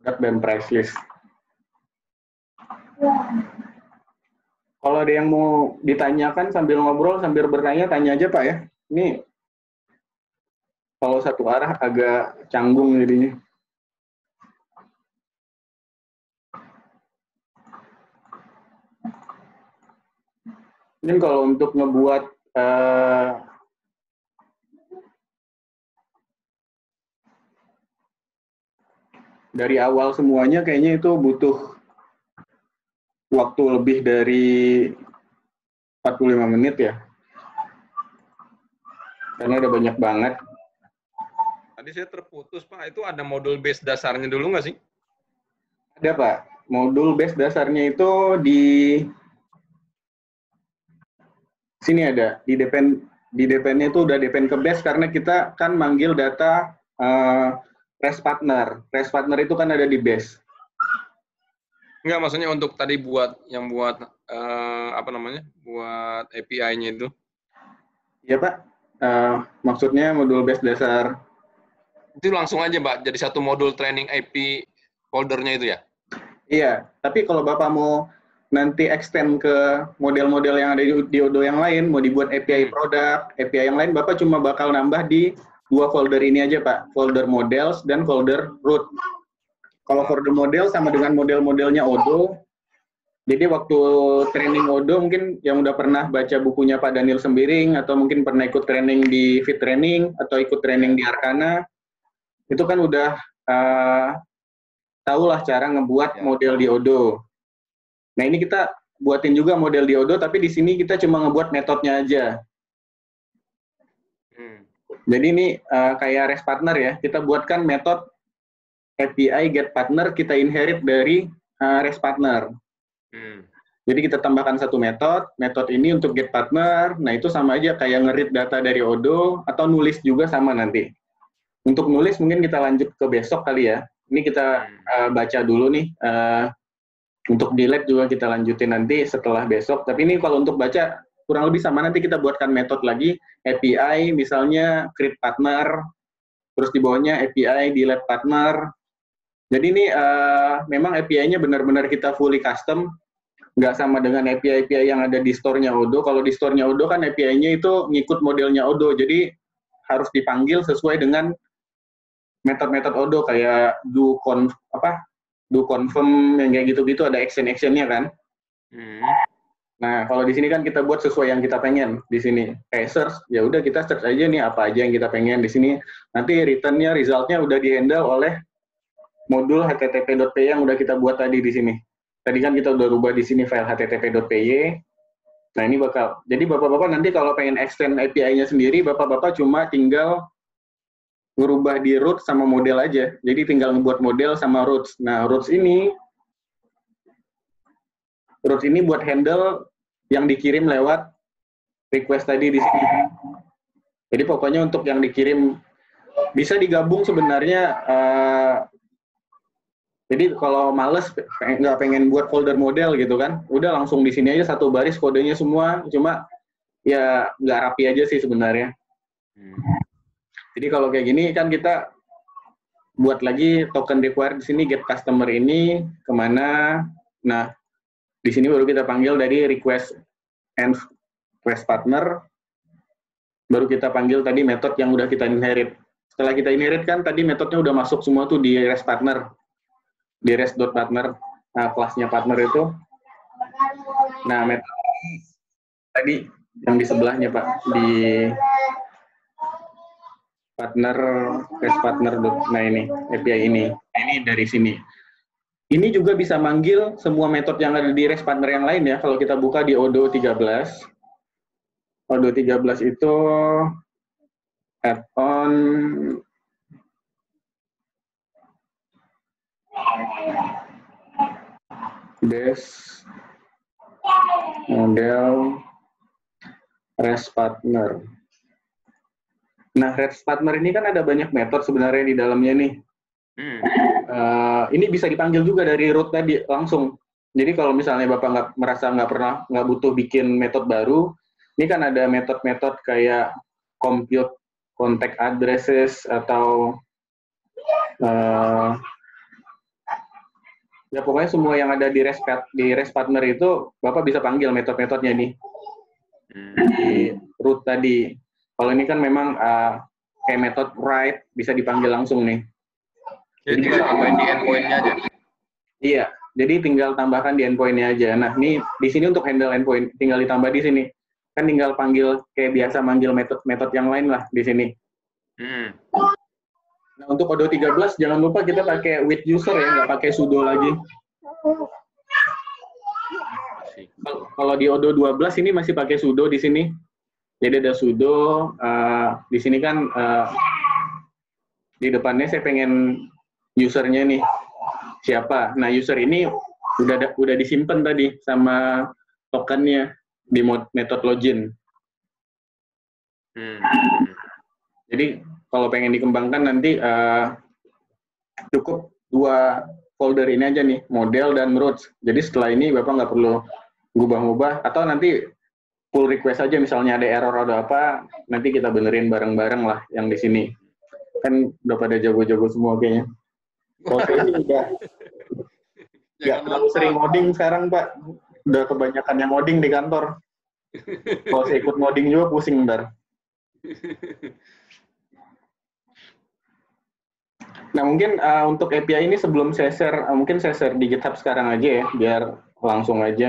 produk dan price list. Kalau ada yang mau ditanyakan sambil ngobrol, sambil bertanya, tanya aja Pak ya. Ini kalau satu arah agak canggung jadinya. Mungkin kalau untuk ngebuat dari awal semuanya kayaknya itu butuh waktu lebih dari 45 menit ya. Karena ada banyak banget. Tadi saya terputus, Pak. Itu ada modul base dasarnya dulu nggak sih? Ada Pak. Modul base dasarnya itu di sini ada. Di depend-nya itu udah depend ke base karena kita kan manggil data REST partner. REST partner itu kan ada di base. Enggak, maksudnya untuk tadi buat apa namanya? Buat API-nya itu. Iya Pak. Maksudnya modul base dasar. Itu langsung aja, Mbak, jadi satu modul training IP foldernya itu ya? Iya, tapi kalau Bapak mau nanti extend ke model-model yang ada di Odoo yang lain, mau dibuat API produk, API yang lain, Bapak cuma bakal nambah di 2 folder ini aja Pak, folder models dan folder root. Kalau folder model sama dengan model-modelnya Odoo, jadi waktu training Odoo mungkin yang udah pernah baca bukunya Pak Daniel Sembiring, atau mungkin pernah ikut training di Fit Training, atau ikut training di Arkana, itu kan udah tahulah cara ngebuat model di Odoo. Nah ini kita buatin juga model di Odoo, tapi di sini kita cuma ngebuat metodenya aja. Jadi ini kayak REST partner ya, kita buatkan metode API get partner, kita inherit dari REST partner. Jadi kita tambahkan satu metode ini untuk get partner, nah itu sama aja kayak nge-read data dari Odoo, atau nulis juga sama nanti. Untuk nulis mungkin kita lanjut ke besok kali ya. Ini kita baca dulu nih. Untuk delete juga kita lanjutin nanti setelah besok. Tapi ini kalau untuk baca kurang lebih sama, nanti kita buatkan metode lagi. API misalnya create partner, terus di bawahnya API delete partner. Jadi ini memang API-nya benar-benar kita fully custom. Nggak sama dengan API-API yang ada di store-nya Odoo. Kalau di store-nya Odoo kan API-nya itu ngikut modelnya Odoo. Jadi harus dipanggil sesuai dengan metode-metode Odoo kayak do confirm yang kayak gitu-gitu, ada action-actionnya kan. Nah kalau di sini kan kita buat sesuai yang kita pengen. Di sini kayak search, ya udah kita search aja nih apa aja yang kita pengen. Di sini nanti return-nya, result-nya udah di-handle oleh modul http.py yang udah kita buat tadi di sini. Tadi kan kita udah rubah di sini file http.py. Nah ini bakal, jadi bapak-bapak nanti kalau pengen extend API-nya sendiri, bapak-bapak cuma tinggal ngerubah di root sama model aja. Jadi tinggal ngebuat model sama roots. Nah, roots ini buat handle yang dikirim lewat request tadi di sini. Jadi pokoknya untuk yang dikirim bisa digabung sebenarnya. Jadi kalau males nggak pengen buat folder model gitu kan, udah langsung di sini aja satu baris kodenya semua. Cuma ya nggak rapi aja sih sebenarnya. Jadi kalau kayak gini kan kita buat lagi token required di sini get customer ini kemana. Nah di sini baru kita panggil dari request and request partner. Baru kita panggil tadi metode yang udah kita inherit. Setelah kita inherit kan tadi metodenya udah masuk semua tuh di REST partner, di REST.partner. Nah kelasnya partner itu. Nah metode tadi yang di sebelahnya Pak, di partner REST partner. Nah ini API ini dari sini. Ini juga bisa manggil semua metode yang ada di REST partner yang lain ya. Kalau kita buka di Odoo 13, Odoo 13 itu add-on base model REST partner. Nah, REST partner ini kan ada banyak metode sebenarnya di dalamnya nih. Ini bisa dipanggil juga dari root tadi langsung. Jadi kalau misalnya Bapak nggak butuh bikin metode baru, ini kan ada metode-metode kayak compute contact addresses atau Ya pokoknya semua yang ada di REST partner itu Bapak bisa panggil metode-metodenya nih di root tadi. Kalau ini kan memang kayak metode write bisa dipanggil langsung nih. Jadi tinggal tambahin di endpoint-nya aja. Iya, jadi tinggal tambahkan di endpoint-nya aja. Nah, ini di sini untuk handle endpoint tinggal ditambah di sini. Kan tinggal panggil kayak biasa manggil metode yang lain lah di sini. Nah, untuk Odoo 13 jangan lupa kita pakai with user ya, nggak pakai sudo lagi. Kalau di Odoo 12 ini masih pakai sudo di sini. Jadi ada sudo, di sini kan di depannya saya pengen usernya nih siapa. Nah, user ini udah disimpan tadi sama tokennya di metode login. Jadi kalau pengen dikembangkan nanti cukup 2 folder ini aja nih, model dan routes. Jadi setelah ini Bapak nggak perlu ngubah-ngubah, atau nanti pull request aja misalnya ada error atau apa, nanti kita benerin bareng-bareng lah yang di sini. Kan udah pada jago-jago semua kayaknya. Kalau saya sih nggak terlalu sering ngoding sekarang, Pak. Udah kebanyakan yang ngoding di kantor. Kalau saya ikut ngoding juga pusing ntar. Nah, mungkin untuk API ini sebelum saya share, mungkin saya share di GitHub sekarang aja ya, biar langsung aja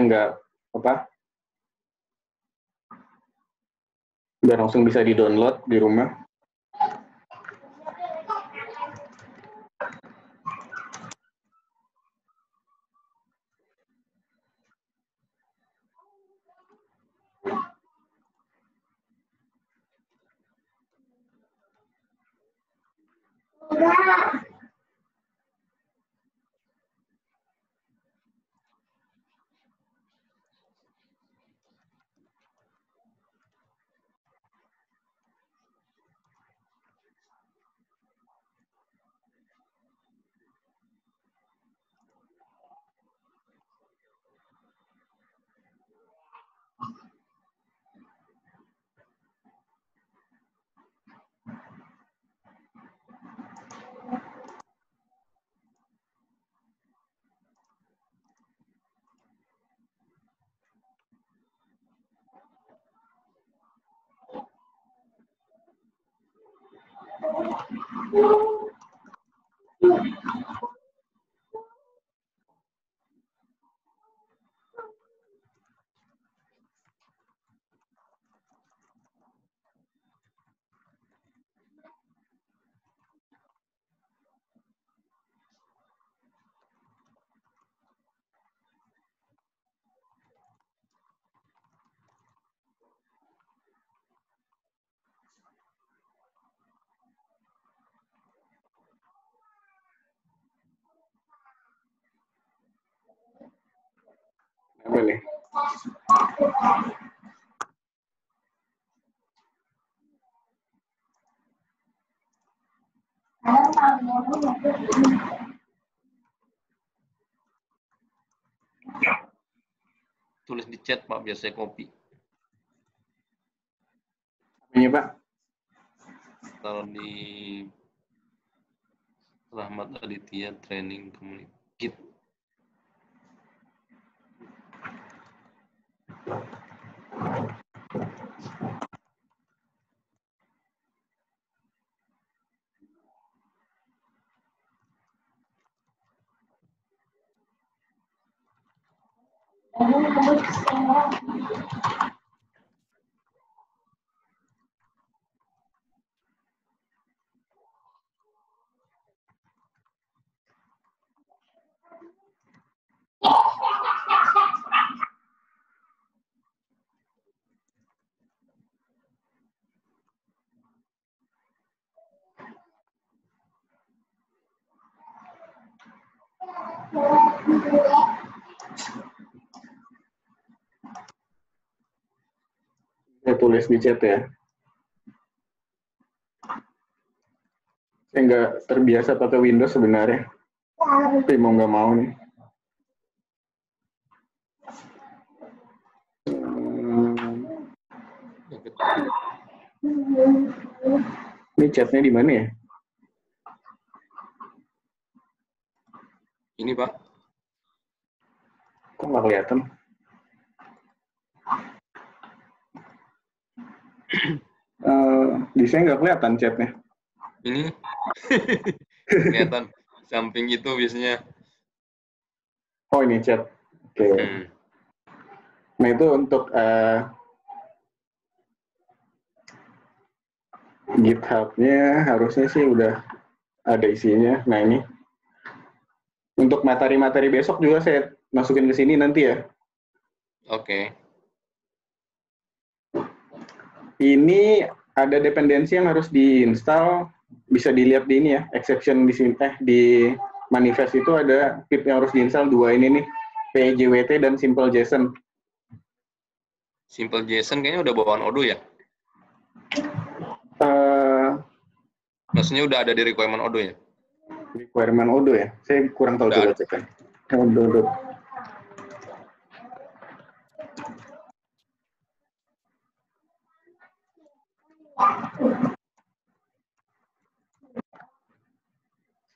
biar langsung bisa di-download di rumah. Enggak. Apa nih? Tulis di chat, Pak, biar saya copy. Ini, Pak. Taruh di Rahmat Aditya Training Community Git. Saya tulis di chat ya. Saya nggak terbiasa pakai Windows sebenarnya. Tapi mau nggak mau nih. Ini chatnya di mana ya? Ini, Pak. Kok nggak kelihatan? Di saya nggak kelihatan chatnya. Ini kelihatan samping itu biasanya. Oh, ini chat. Oke. Nah, itu untuk GitHub-nya harusnya sih udah ada isinya. Nah, ini. Untuk materi-materi besok juga saya masukin ke sini nanti ya. Oke. Ini ada dependensi yang harus diinstal, bisa dilihat di ini ya, exception di sini, di manifest itu ada pip yang harus diinstal dua ini nih, PYJWT dan Simple.json. Simple.json kayaknya udah bawaan Odoo ya? Maksudnya udah ada di requirement Odoo ya? Requirement Odoo ya? Saya kurang tahu, coba cek kan. Odoo.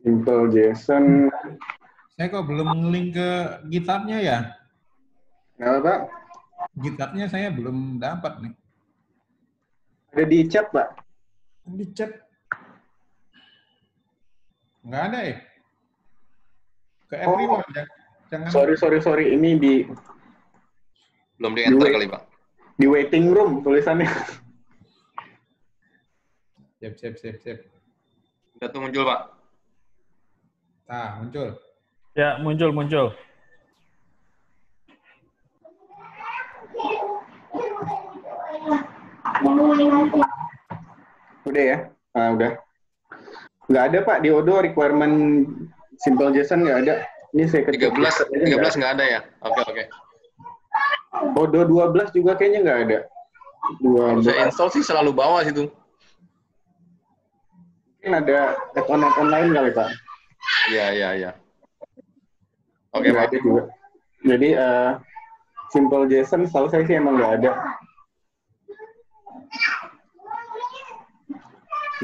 Simple.json. Saya kok belum nge-link ke GitHub-nya ya? Kenapa, Pak? GitHub-nya saya belum dapat nih. Ada di chat, Pak. Di chat. Nggak ada ya? Ke everyone ya? Jangan. Sorry. Ini di... Belum di-enter kali, Pak. Di waiting room tulisannya. Siap. Udah tuh muncul, Pak. Nah, muncul. Ya, muncul. Udah ya? Udah. Nggak ada, Pak, di Odoo requirement Simple.json nggak ada. Ini saya 13 nggak ada ya? Oke. Odoo 12 juga kayaknya nggak ada. Kalau saya install sih selalu bawa situ. Mungkin ada add-on lain kali, Pak. Iya. Oke, Nggak Pak. ada juga. Jadi, Simple.json setahu saya sih emang nggak ada.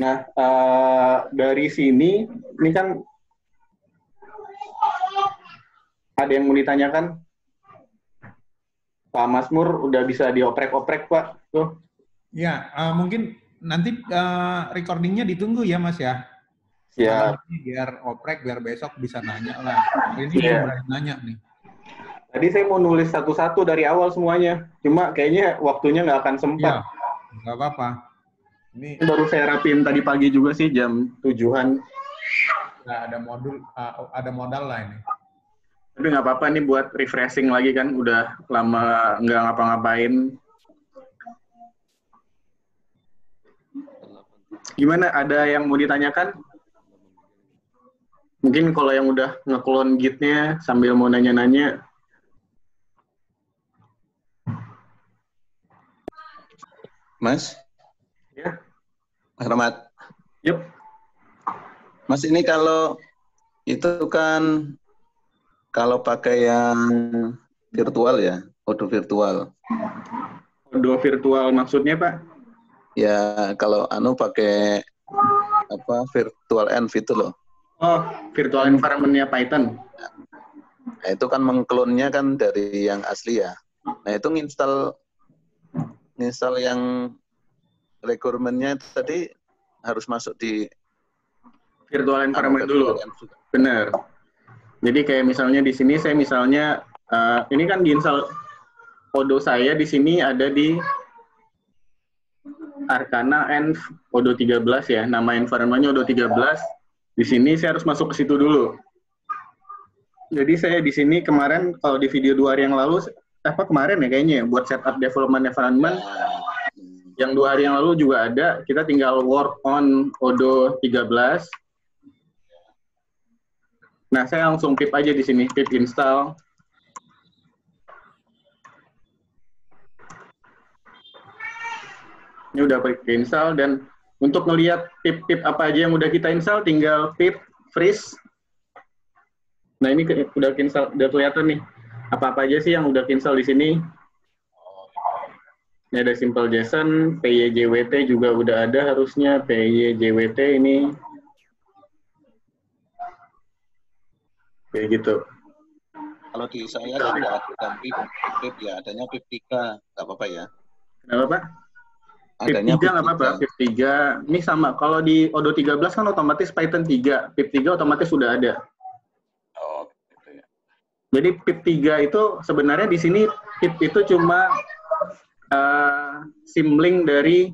Nah, dari sini, ini kan ada yang mau ditanyakan. Pak Masmur udah bisa dioprek-oprek, Pak. Tuh. Ya, mungkin nanti recordingnya ditunggu ya, Mas ya. Ya. Biar oprek, biar besok bisa nanya lah. Ini belum berani nanya nih. Tadi saya mau nulis satu-satu dari awal semuanya. Cuma kayaknya waktunya nggak akan sempat. Iya, nggak apa-apa. Ini baru saya rapin tadi pagi juga sih, jam 7-an. Nah, ada modal lah ini. Tapi nggak apa-apa nih buat refreshing lagi kan. Udah lama nggak ngapa-ngapain. Gimana? Ada yang mau ditanyakan? Mungkin kalau yang udah nge-clone Git-nya sambil mau nanya-nanya. Mas? Ya. Mas Rahmat? Yup. Mas, ini kalau itu kan kalau pakai yang virtual ya, Odoo virtual. Odoo virtual maksudnya, Pak? Ya, kalau pakai apa virtual env itu loh. Oh, virtual environment-nya Python. Nah, itu kan mengklonnya kan dari yang asli ya. Nah, itu nginstal yang requirement-nya tadi harus masuk di virtual environment dulu. Benar. Jadi kayak misalnya di sini saya misalnya ini kan diinstal Odoo saya di sini ada di Arcana env Odoo 13 ya. Nama environment-nya Odoo 13. Di sini saya harus masuk ke situ dulu. Jadi saya di sini kemarin kalau di video 2 hari yang lalu kemarin ya kayaknya buat setup development environment yang 2 hari yang lalu juga ada. Kita tinggal work on Odoo 13. Nah, saya langsung pip aja di sini, pip install. Ini udah klik install dan untuk ngelihat pip-pip apa aja yang udah kita install, tinggal pip freeze. Nah, ini udah kelihatan nih. Apa-apa aja sih yang udah install di sini. Ini ada Simple.json, PYJWT juga udah ada harusnya. PYJWT ini. Kayak gitu. Kalau di saya kan nggak ada PIP ya, adanya PIP 3, nggak apa-apa ya. Kenapa Pak? PIP Adanya 3 nggak apa-apa, PIP 3. Ini sama, kalau di Odoo 13 kan otomatis Python 3, PIP 3 otomatis sudah ada. Oh, gitu ya. Jadi PIP 3 itu sebenarnya di sini PIP itu cuma simling dari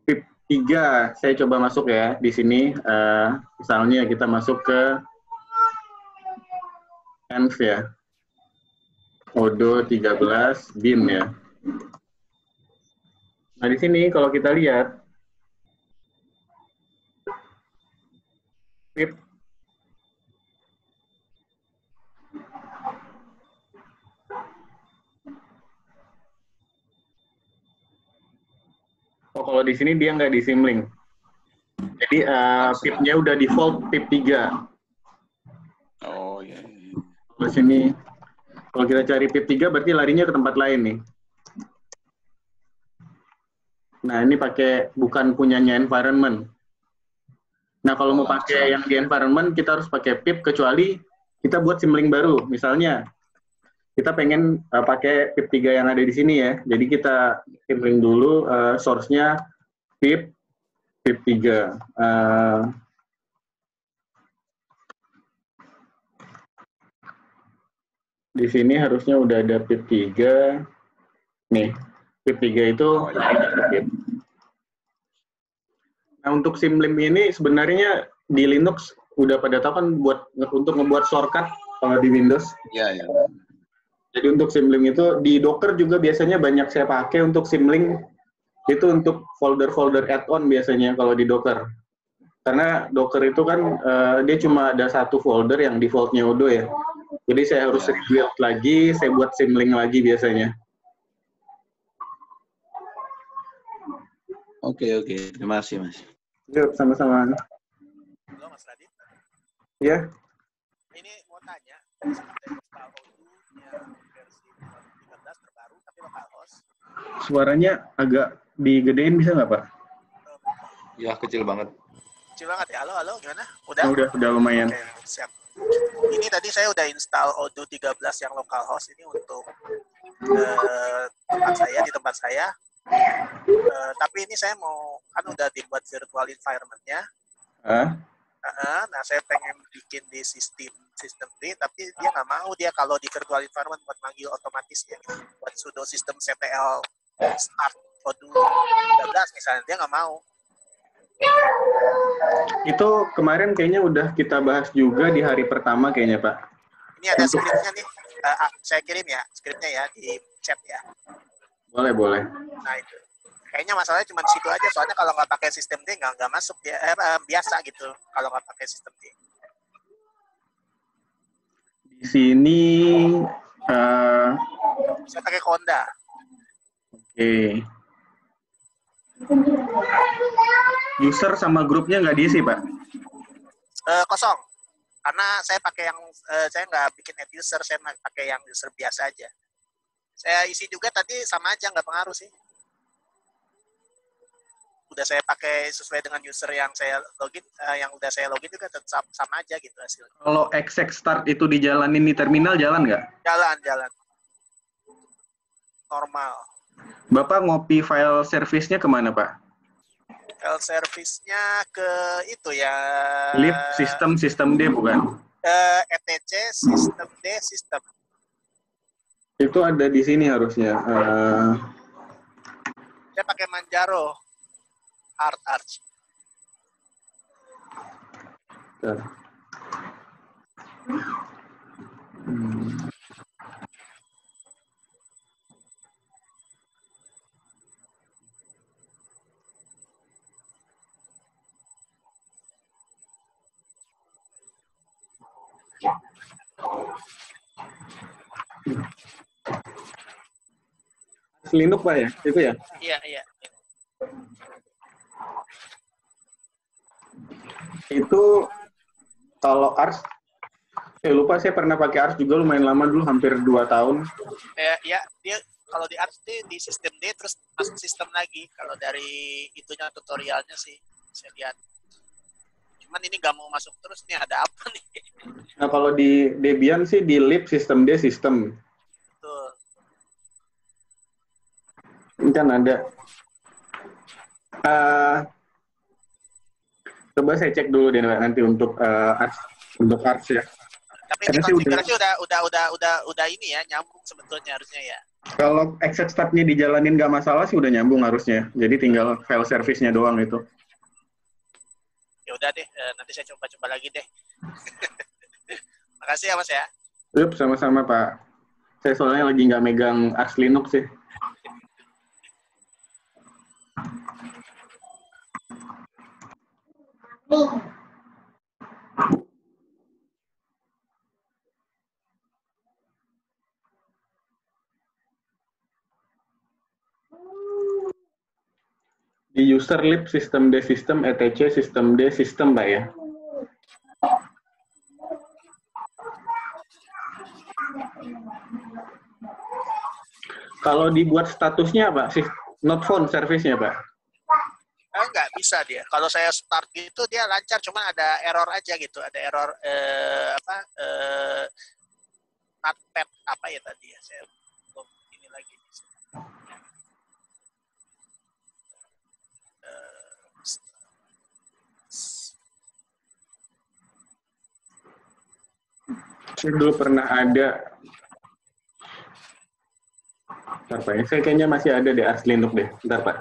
PIP 3. Saya coba masuk ya di sini. Misalnya kita masuk ke Env ya. Odoo 13 bin ya. Nah, di sini kalau kita lihat PIP kalau di sini dia nggak disimling. Jadi PIP-nya udah default PIP 3. Oh iya. Di sini kalau kita cari PIP 3 berarti larinya ke tempat lain nih. Nah, ini pakai bukan punyanya environment. Nah, kalau mau pakai yang di environment, kita harus pakai PIP kecuali kita buat simling baru. Misalnya, kita pengen pakai PIP 3 yang ada di sini ya. Jadi kita simling dulu source-nya PIP 3. Di sini harusnya udah ada PIP 3. Nih, PIP 3 itu. Nah, untuk simlim ini sebenarnya di Linux udah pada tahu kan untuk ngebuat shortcut kalau di Windows. Iya, iya. Jadi untuk simlim itu di Docker juga biasanya banyak saya pakai untuk simling itu untuk folder-folder add-on biasanya kalau di Docker. Karena Docker itu kan dia cuma ada satu folder yang defaultnya Odoo ya. Jadi saya harus rebuild lagi, saya buat simling lagi biasanya. Oke. Terima kasih, Mas. Yuk, sama-sama. Halo, Mas Radit. Iya. Ini mau tanya, misalkan dari install Odoo yang versi 13 terbaru, tapi localhost. Suaranya agak digedein bisa nggak, Pak? Ya, kecil banget. Kecil banget ya. Halo, gimana? Udah? Udah lumayan. Oke, siap. Ini tadi saya udah install Odoo 13 yang localhost ini untuk di tempat saya. Tapi ini saya mau, kan udah dibuat virtual environment-nya. Nah, saya pengen bikin di sistem D, tapi dia nggak mau dia kalau di virtual environment buat manggil otomatis ya, gitu. Buat sudo sistem ctl start Odoo 13 misalnya, dia nggak mau. Itu kemarin kayaknya udah kita bahas juga di hari pertama kayaknya, Pak. Ini ada skripnya nih, saya kirim ya, skripnya ya, di chat ya. Boleh. Nah itu, kayaknya masalahnya cuma di situ aja, soalnya kalau nggak pakai sistem D nggak masuk dia, biasa gitu, kalau nggak pakai sistem D. Di sini, Saya pakai Conda. Oke. User sama grupnya nggak diisi, Pak? Kosong. Karena saya pakai yang, saya nggak bikin add user, saya pakai yang user biasa aja. Saya isi juga tadi sama aja, nggak pengaruh sih. Udah saya pakai sesuai dengan user yang saya login, yang udah saya login juga tetap sama aja gitu hasilnya. Kalau exec start itu dijalanin di terminal, jalan nggak? Jalan. Normal. Bapak ngopi file service-nya kemana, Pak? File service-nya ke itu ya. Lib sistem D bukan? etc sistem D sistem. Itu ada di sini harusnya. Saya pakai Manjaro. Arch. Linux, Pak ya? Itu ya? Iya. Itu kalau Ars, saya lupa, saya pernah pakai Ars juga lumayan lama dulu, hampir 2 tahun. Ya, dia kalau di Arch di sistem D terus masuk sistem lagi. Kalau dari itunya tutorialnya sih saya lihat. Cuman ini nggak mau masuk terus nih, ada apa nih? Nah, kalau di Debian sih di lib sistem D sistem. Tuh. Ini kan ada. Coba saya cek dulu deh nanti untuk arts ya. Tapi ini Karena sih konfigurasi udah ini ya, nyambung sebetulnya harusnya ya. kalau exit step-nya dijalanin nggak masalah sih udah nyambung harusnya. Jadi tinggal file service-nya doang itu. Ya udah deh, nanti saya coba lagi deh. Makasih ya Mas ya. Yup, sama-sama Pak. Saya soalnya lagi nggak megang Arch Linux sih. Di user lib sistem D sistem, etc sistem D sistem Pak ya. Kalau dibuat statusnya apa sih? Not found service-nya Pak? Nggak bisa dia. Kalau saya start gitu dia lancar, cuma ada error aja gitu. Ada error notepad apa ya tadi ya. Saya ini lagi. Saya dulu pernah ada. Bentar Pak, saya kayaknya masih ada di Arch Linux deh. Bentar Pak.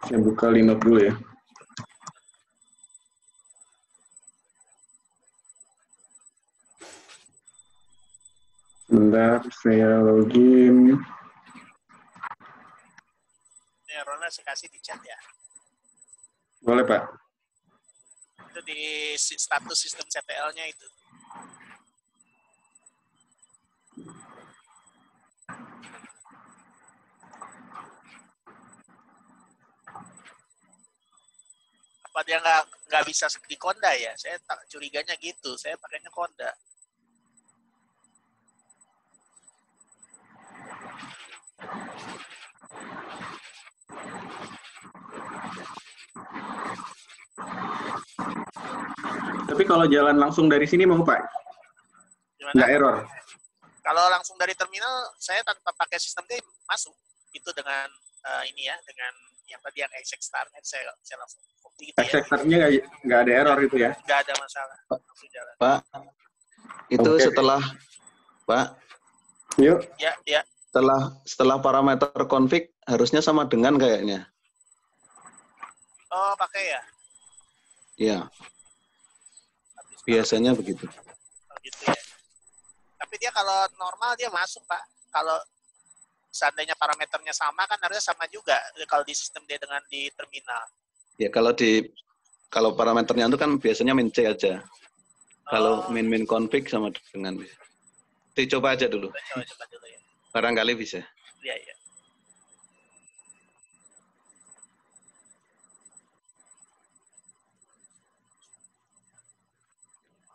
Saya buka Linux dulu ya. Bentar, saya login. Ini errornya saya kasih di chat ya. Boleh Pak. Itu di status sistem CTL-nya itu. Apa dia nggak bisa di Conda ya? Saya tak curiganya gitu. Saya pakainya Conda. Tapi kalau jalan langsung dari sini mau Pak? Gimana? Nggak error? Kalau langsung dari terminal, saya tanpa pakai sistem D masuk. Itu dengan ini ya, dengan yang tadi yang exec start-nya saya langsung copy gitu ya. Exec start-nya nggak ada error itu ya? Nggak ada masalah. Langsung jalan. Pak, itu Oke. setelah Pak, Yuk. Ya. setelah parameter config harusnya sama dengan kayaknya. Oh, pakai ya? Iya, biasanya begitu. Oh, gitu ya. Tapi dia kalau normal dia masuk, Pak. Kalau seandainya parameternya sama kan harusnya sama juga kalau di sistem D dengan di terminal. Ya kalau parameternya itu kan biasanya min C aja. Kalau min config sama dengan dicoba aja dulu. Coba dulu ya. Barangkali bisa. Iya.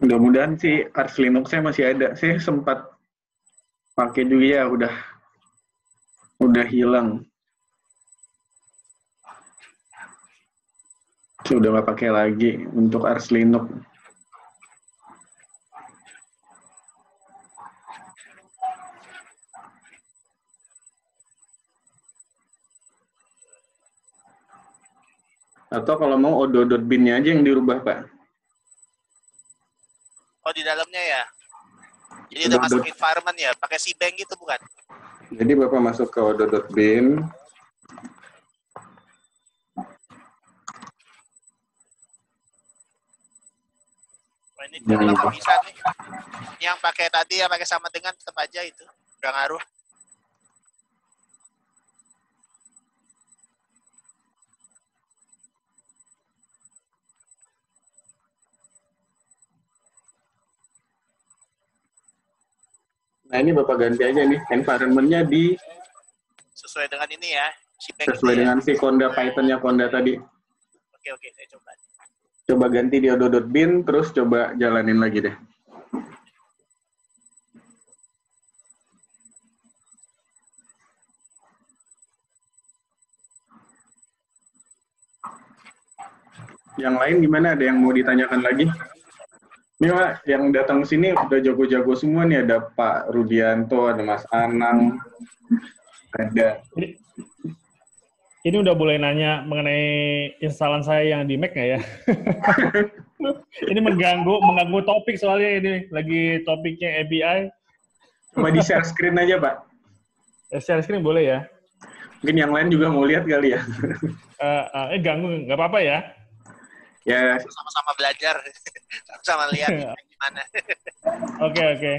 Mudah-mudahan sih Arch Linux-nya masih ada. Saya sempat pakai juga ya, udah hilang. Saya udah nggak pakai lagi untuk Arch Linux. Atau kalau mau odo.bin-nya aja yang dirubah, Pak. Oh, di dalamnya ya? Jadi udah masuk environment ya? Pakai cbank gitu bukan? Jadi Bapak masuk ke odo.bin. Oh, ini nggak bisa nih. Yang pakai tadi, yang pakai sama dengan tetap aja itu. Nggak ngaruh. Nah ini Bapak ganti aja nih, environment-nya di Sesuai dengan ini ya. sesuai dengan si Conda Python-nya Conda tadi. Oke, saya coba. Coba ganti di odo.bin, terus coba jalanin lagi deh. Yang lain gimana? Ada yang mau ditanyakan lagi? Ini Pak, yang datang ke sini udah jago-jago semua nih. Ada Pak Rudianto, ada Mas Anang, ada. Ini udah boleh nanya mengenai instalan saya yang di Mac nggak ya? Ini mengganggu topik soalnya ini lagi topiknya API. Coba di share screen aja Pak. Share screen boleh ya? Mungkin yang lain juga mau lihat kali ya. Ganggu nggak apa-apa ya? Ya. Sama-sama belajar, sama-sama lihat gimana. Oke.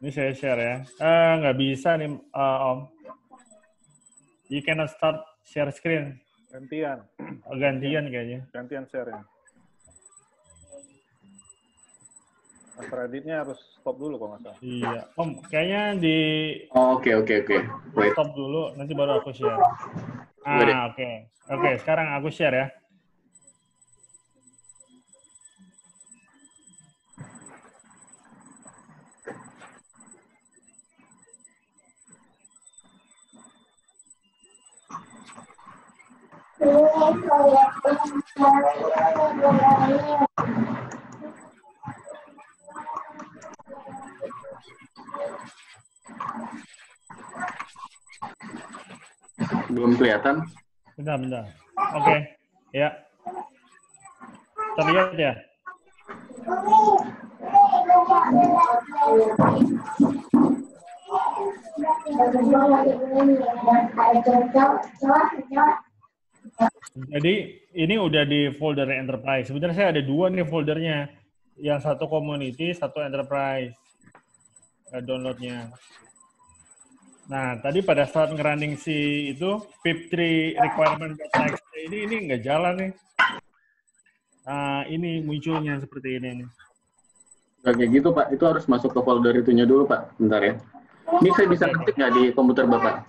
Ini saya share ya. Nggak bisa nih, Om. You cannot start share screen. Gantian. Gantian kayaknya. Gantian share ya. Mas Raditnya harus stop dulu kalau nggak salah. Iya. Om, kayaknya di... Oke. Wait. Stop dulu, nanti baru aku share. Oke. Oke, sekarang aku share ya. Belum kelihatan? Bentar. Oke. Ya. Terlihat ya? Jadi ini udah di folder enterprise. Sebenarnya saya ada dua nih foldernya. Yang satu community, satu enterprise. Downloadnya. Nah, tadi pada saat ngerunning si itu pip3 requirement.txt ini nggak jalan nih. Ini munculnya seperti ini nih. Nggak kayak gitu Pak, itu harus masuk ke folder itunya dulu Pak. Bentar ya. Ini saya bisa ketik nggak di komputer Bapak?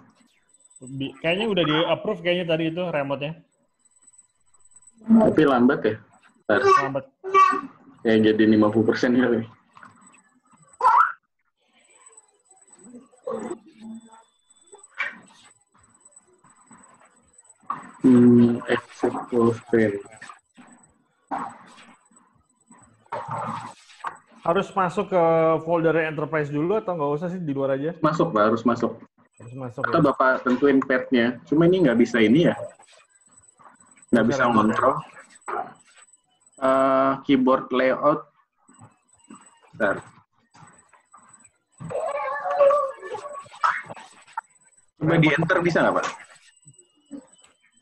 Kayaknya udah di-approve kayaknya tadi itu remote-nya. Tapi lambat ya? Bentar. Lambat. Kayak jadi 50% kali. Exit full screen. Harus masuk ke folder enterprise dulu atau nggak usah sih di luar aja? Masuk Pak, harus masuk. Harus masuk. Atau Ya? Bapak tentuin pad-nya. Cuma ini nggak bisa ini ya. Nggak bisa ngontrol. Keyboard layout. Bentar. Coba di enter bisa nggak Pak?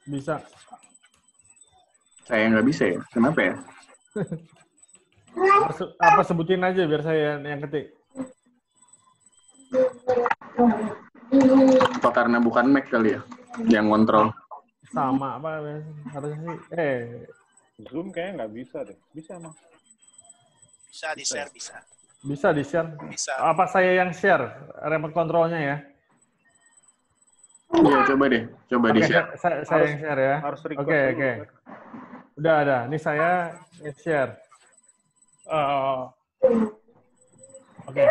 Bisa. Saya nggak bisa ya. Kenapa ya? Apa sebutin aja biar saya yang ketik. Apa karena bukan Mac kali ya? Yang ngontrol. Sama apa harusnya sih? Zoom kayaknya nggak bisa deh. Bisa emang. Bisa di-share, bisa. Bisa di-share? Bisa. Apa saya yang share remote control-nya ya? Iya, coba deh. Coba di-share. Saya yang share ya. Harus request Oke. dulu. Udah ada. Ini saya share. Oke.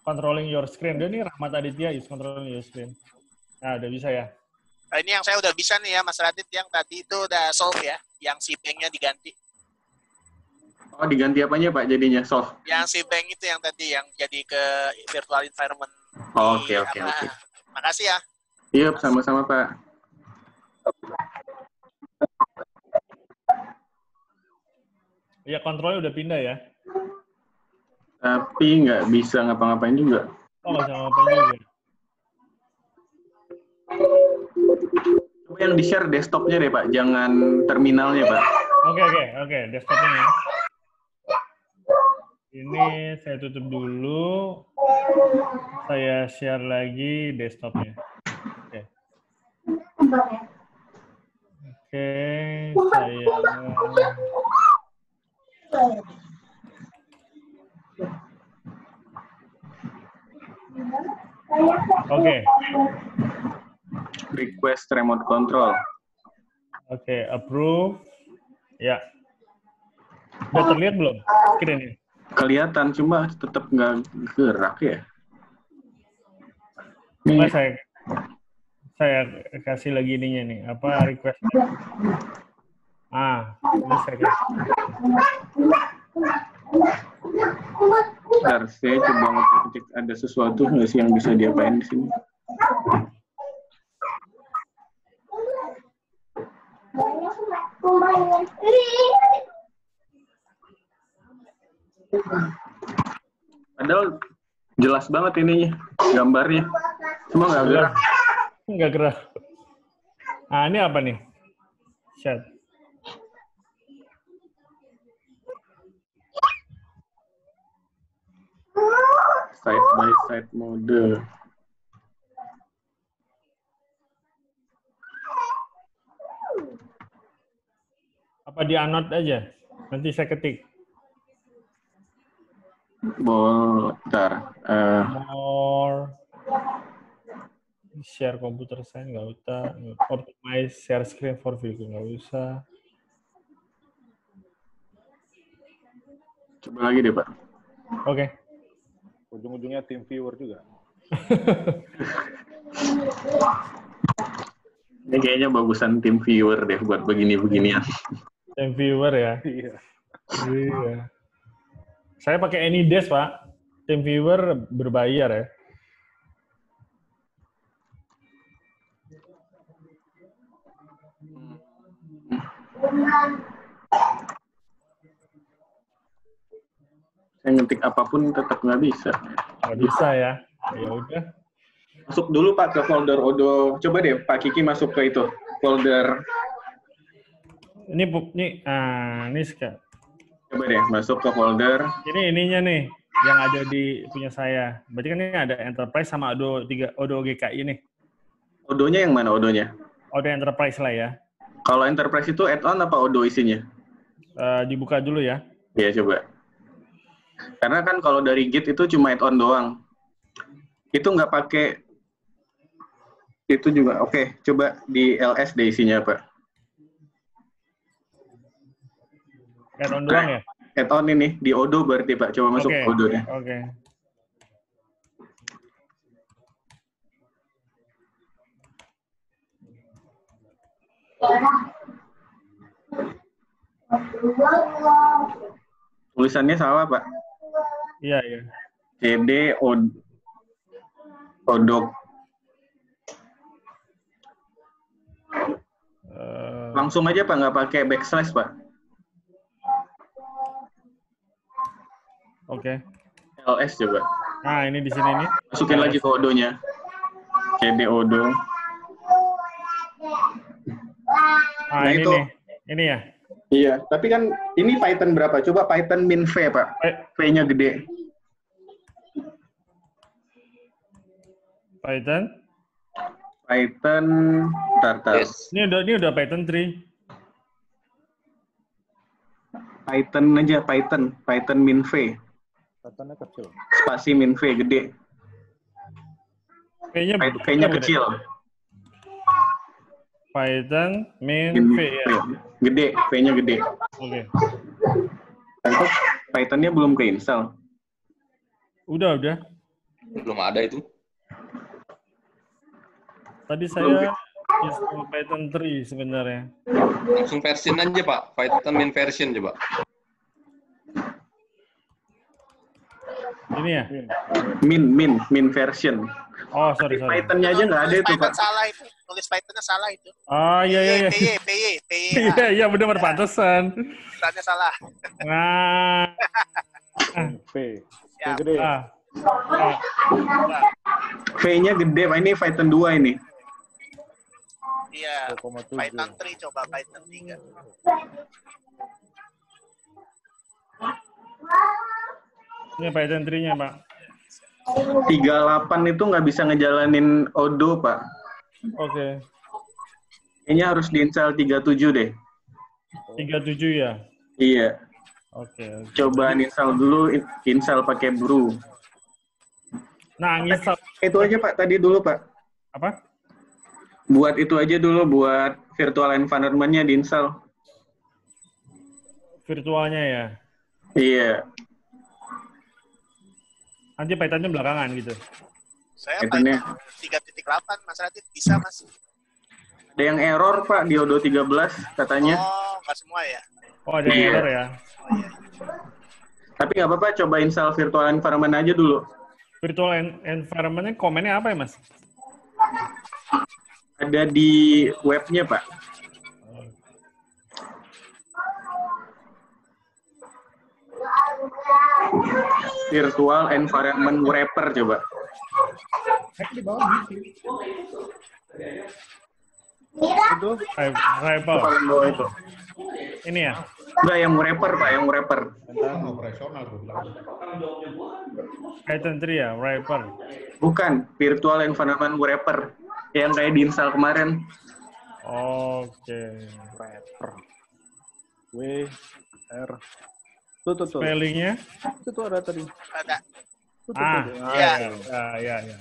Controlling your screen. Dia nih Rahmat Aditya is controlling your screen. Nah, udah bisa ya. Nah, ini yang saya udah bisa nih ya, Mas Radit. Yang tadi itu udah solve ya. Yang si bank-nya diganti. Oh, diganti apanya Pak jadinya? Solve? Yang si bank itu yang tadi, yang jadi ke virtual environment. Oke. Makasih ya. Iya, sama-sama Pak. Ya, kontrolnya udah pindah ya. Tapi nggak bisa ngapa-ngapain juga. Oh, nggak bisa ngapain juga. Coba yang di-share desktopnya deh Pak, jangan terminalnya Pak. Oke. Desktopnya ya. Ini saya tutup dulu. Saya share lagi desktopnya. Oke, saya... Oke. Request remote control. Oke, approve. Ya. Udah terlihat belum screen-nya? Kelihatan, cuma tetap nggak gerak ya. Nah, saya kasih lagi ininya nih, apa request. Ini saya Bentar, saya coba ngecek ada sesuatu nggak sih yang bisa diapain di sini. Padahal jelas banget ininya, gambarnya. Cuma nggak gerak. nggak gerak. Ini apa nih? Chat. Side by side mode. Apa di anot aja? Nanti saya ketik. Bentar. More. Share computer science nggak usah. Optimize share screen for video nggak usah. Coba lagi deh, Pak. Oke. Ujung-ujungnya tim viewer juga. Ini kayaknya bagusan tim viewer deh buat begini-beginian. Tim viewer ya. Iya. Iya. Saya pakai AnyDesk, Pak. Tim viewer berbayar ya. Saya ngetik apapun tetap nggak bisa. Nggak bisa ya. Ya udah. Masuk dulu Pak ke folder Odo. Coba deh Pak Kiki masuk ke itu folder. Ini sekarang. Coba deh masuk ke folder. Ini ininya nih yang ada di punya saya. Berarti kan ini ada Enterprise sama Odo GKI nih. Odonya yang mana Odonya? Odo Enterprise lah ya. Kalau Enterprise itu add-on apa Odo isinya? Dibuka dulu ya. Ya coba. Karena kan kalau dari Git itu cuma add-on doang. Itu nggak pakai itu juga. Oke, coba di LS deh isinya Pak. Add-on doang ya? Add-on ini di Odo berarti Pak. Coba masuk ke Odo deh. Oke. Tulisannya salah Pak. Iya, iya. CD Odok. Langsung aja Pak, nggak pakai backslash Pak. Oke. LS coba. Nah, ini di sini nih. Masukin lagi ke Odonya. CD Odo. Nah, ini itu. nih. Ini ya. Iya, tapi kan ini Python berapa? Coba Python min V Pak. V-nya gede. Python. Tar. Yes. Ini udah Python 3. Python aja, Python min V. Katanya kecil. Spasi min V gede. V-nya kecil. Python min V ya. Gede, V-nya gede. Oke. Tapi Python-nya belum keinstall. Udah. Belum ada itu. Tadi saya install Python 3 sebenarnya. Langsung version aja Pak. Python min version coba. Ini ya? Min version. Oh, sorry. Python-nya aja nggak ada itu Pak. Salah itu. Tulis Python-nya salah itu. Oh, iya. PY. Iya, benar pantesan. Tulisannya salah. Nah. V Ya. gede. V-nya gede, Pak. Ini Python 2 ini. Iya. 2,7. Python 3 coba Python 3. Ini Python 3-nya, Pak. 38 itu nggak bisa ngejalanin Odo, Pak. Oke. Kayaknya harus diinstal 37 deh. 37 ya? Iya. Oke. Coba install dulu, install pakai brew. Nah, install. Itu aja Pak, tadi dulu Pak. Apa? Buat itu aja dulu, buat virtual environment-nya diinstal. Virtualnya ya? Iya. Nanti Python-nya belakangan gitu? Saya Python-nya. Python 3.8, Mas Radit bisa, Mas. Ada yang error Pak di Odo 13 katanya. Oh, nggak semua ya? Oh, ada Iya. error ya. Tapi nggak apa-apa, coba install virtual environment aja dulu. Virtual environment-nya komennya apa ya, Mas? Ada di webnya Pak. Virtual environment wrapper coba. Di bawah gitu. Itu Rival. Paling bawah itu. Ini ya? Enggak, yang wrapper Pak, yang wrapper. Tentang operasional gue bilang. Python 3 ya, Rival. Bukan, virtual environment wrapper. Yang kayak diinstal kemarin. Oke. rapper. W R. Tuh. Spellingnya? Itu ada tadi. Ada. Tuh. Iya. Ya.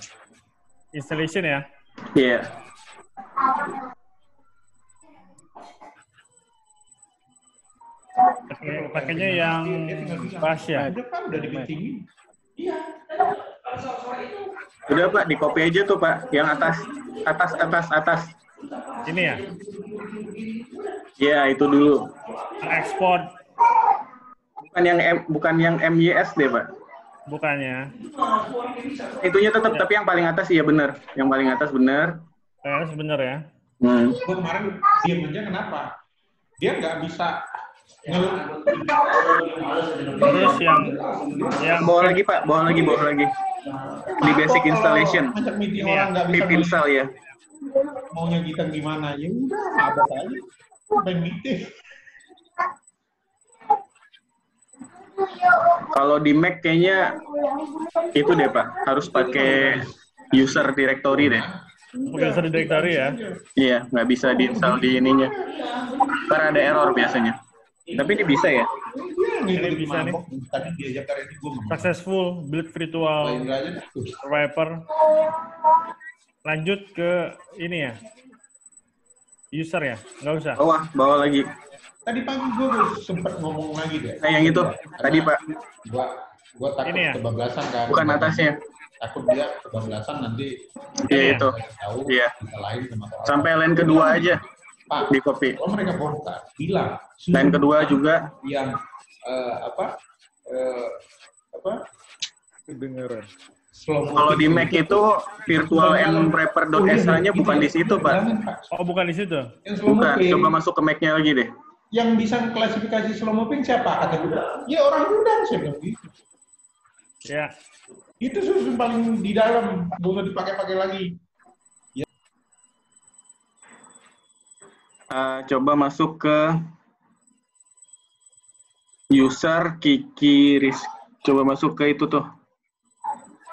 Installation ya? Iya. Pakainya yang bash ya? Udah Pak, udah dibikin. Udah Pak, di copy aja tuh Pak. Yang atas. Ini ya? Iya, itu dulu. Export. Bukan yang MYS deh Pak. Bukannya. Itunya tetap, tapi yang paling atas iya benar. Yang paling atas benar. Sebentar ya. Gue kemarin diam aja kenapa? Dia nggak bisa Terus yang bawa lagi Pak, bawa lagi. Di basic installation. Ngajak meeting Ini ya, orang nggak bisa Pip install ya. maunya kita gimana? Ya udah, apa aja. Pengen meeting. Kalau di Mac kayaknya itu deh Pak, harus pakai user directory deh. user directory ya? Iya, nggak bisa diinstal di ininya. Ntar ada error biasanya. Tapi ini bisa ya? Ini bisa nih. Tadi diajak hari ini gue Successful build virtual main aja. wrapper. Lanjut ke ini ya? User ya? Nggak usah? Bawa lagi. Tadi pagi gue sempat ngomong lagi deh. Nah, yang itu tadi Pak. Gua takut Ini ya? kebablasan kan. Bukan atasnya. Takut dia kebablasan nanti Iya itu. tahu Iya. disalahin sama orang. Sampai line kedua aja Pak, di copy. kalau mereka bongkar, bilang. Line kedua juga. Yang Kedengeran. Kalau di Mac itu virtual enwrapper.sh-nya bukan di situ Pak. Oh, bukan di situ? Bukan. Coba masuk ke Mac-nya lagi deh. Yang bisa klasifikasi slow moving siapa? Kata gue. Ya orang gudang saya bilang gitu. Ya. Itu susun paling di dalam, boleh dipakai-pakai lagi. Coba masuk ke user Kiki Rizky. Coba masuk ke itu tuh.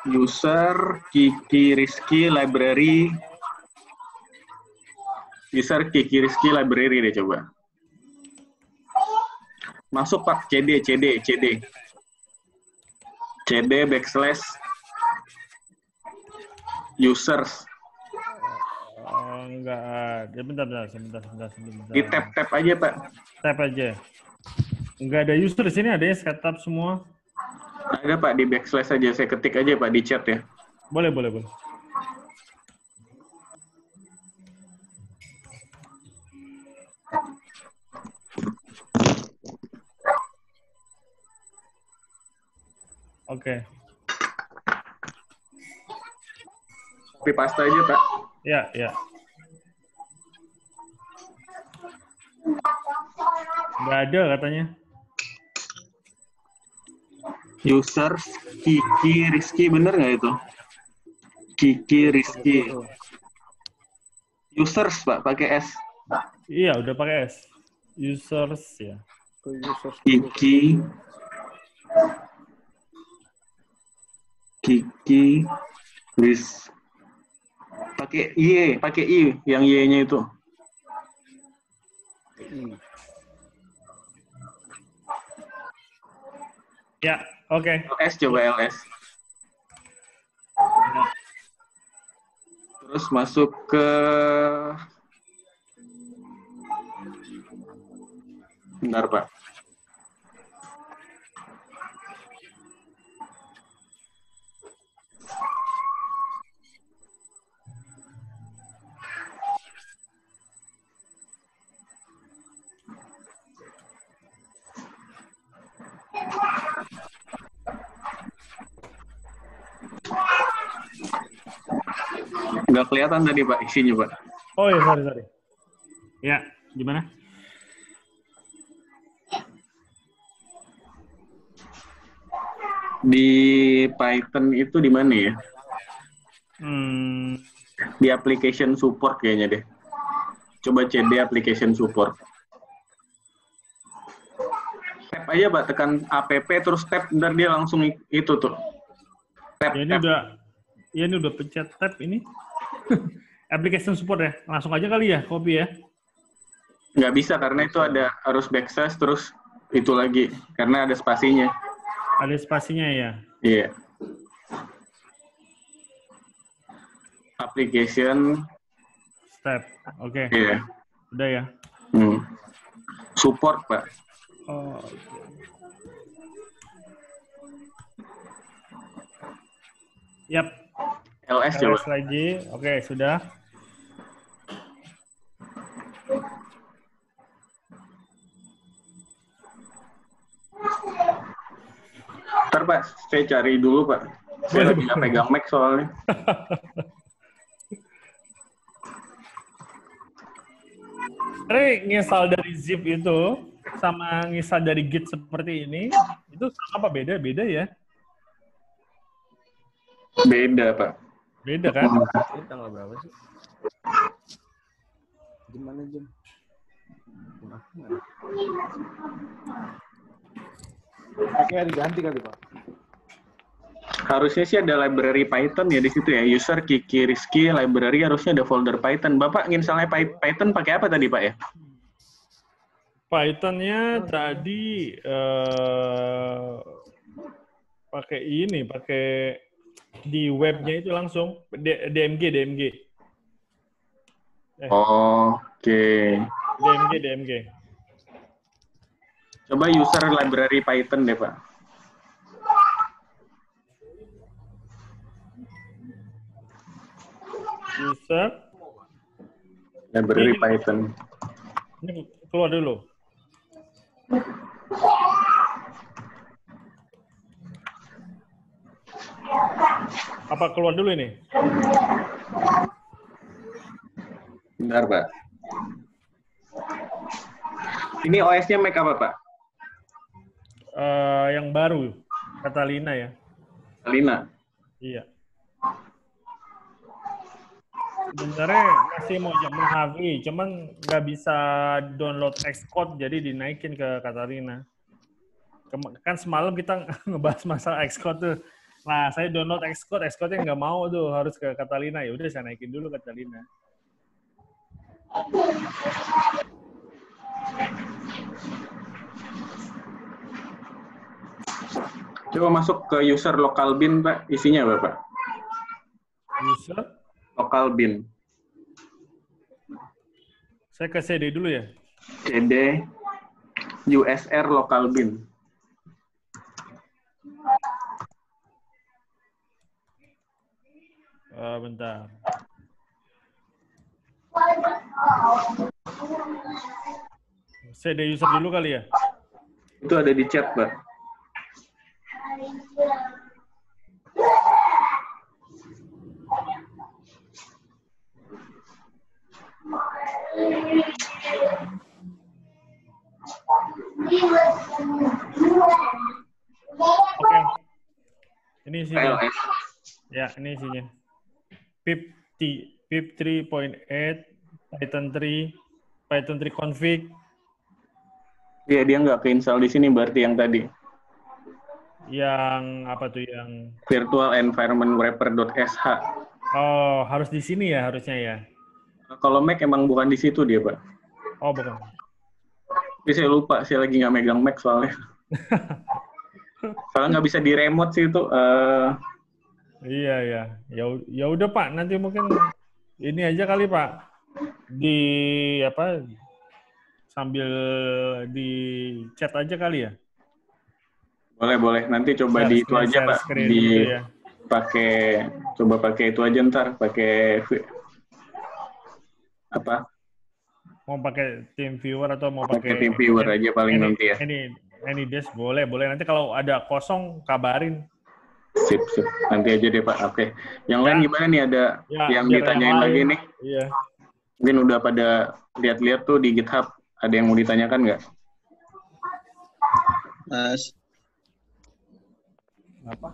User Kiki Rizky library. User Kiki Rizky library deh coba. Masuk Pak, CD backslash users. Enggak ada. Bentar. Di tab aja Pak. Tab aja. Enggak ada user di sini, adanya setup semua. Ada Pak, di backslash aja. Saya ketik aja Pak di chat ya. Boleh. Oke. Copy paste aja Pak. Ya. Nggak ada katanya. Users Kiki Rizky, bener nggak itu? Kiki Rizky. Users Pak, pakai S. Iya, udah pakai S. Users ya. Kiki Riz. Pakai I, yang Y-nya itu. Ya, oke. LS coba LS. Terus masuk ke bentar Pak. Nggak kelihatan tadi Pak isinya Pak. Oh ya, sorry. Ya, gimana? Di Python itu di mana ya? Di application support kayaknya deh. Coba CD application support. Tab aja Pak, tekan app terus tab, ntar dia langsung itu tuh. Tab, ya, ini udah pencet tab ini. Application support ya, langsung aja kali ya, copy ya. Nggak bisa karena itu harus backslash terus itu lagi karena ada spasinya. Ada spasinya ya. Iya. Application step. Oke. Iya. Udah ya. Support Pak. Oh. Yap. LS coba. Lagi. Oke, sudah. Ntar Pak, saya cari dulu Pak. Saya lagi nggak pegang Mac soalnya. Nginstal dari zip itu sama nginstal dari Git seperti ini, itu sama apa beda? Beda ya? Beda Pak. Beda kan? Ini tanggal berapa sih? Gimana jam? Kayaknya diganti kali Pak. Harusnya sih ada library Python ya di situ ya. User, Kiki, Rizky, library harusnya ada folder Python. Bapak nginstalnya Python pakai apa tadi Pak ya? Pythonnya tadi pakai di webnya itu langsung DMG. Oke. DMG. Coba user library Python deh Pak. User library Python. Ini keluar dulu. Apa keluar dulu ini? Bentar Pak. Ini OS-nya Mac apa Pak? Yang baru, Catalina ya. Catalina? Iya. Sebenarnya masih mau menghavi, cuman nggak bisa download Xcode, jadi dinaikin ke Catalina. Kan semalam kita ngebahas masalah Xcode tuh. Nah, saya download Xcode-nya nggak mau tuh, harus ke Catalina. Ya udah saya naikin dulu Catalina. Coba masuk ke user local bin Pak, isinya apa Pak? User? Local bin. Saya ke CD dulu ya? CD USR local bin. Bentar. CD user dulu kali ya? Itu ada di chat, Pak. Oke. Ini isinya. LS. Ya, ini isinya. pip 3.8, Python 3 config. Iya, dia nggak keinstall di sini berarti yang tadi. Yang apa tuh yang Virtual Environment Wrapper.sh. Oh, harus di sini ya harusnya ya. Kalau Mac emang bukan di situ dia, Pak. Oh, bukan. Tapi saya lupa, saya lagi nggak megang Mac soalnya. Soalnya nggak bisa di remote sih itu. Iya ya. Ya udah Pak, nanti mungkin ini aja kali Pak. Di apa? Sambil di chat aja kali ya. Boleh. Nanti coba di itu aja, Pak. Di gitu ya. Coba pakai itu aja ntar, pakai apa? Mau pakai TeamViewer atau mau pakai TeamViewer aja paling nanti ya. Any desk boleh. Nanti kalau ada kosong kabarin. Sip. Nanti aja deh Pak. Oke. Yang lain gimana nih? Ada yang ditanyain lagi nih? Iya. Mungkin udah pada lihat-lihat tuh di GitHub. Ada yang mau ditanyakan nggak? Mas. Apa?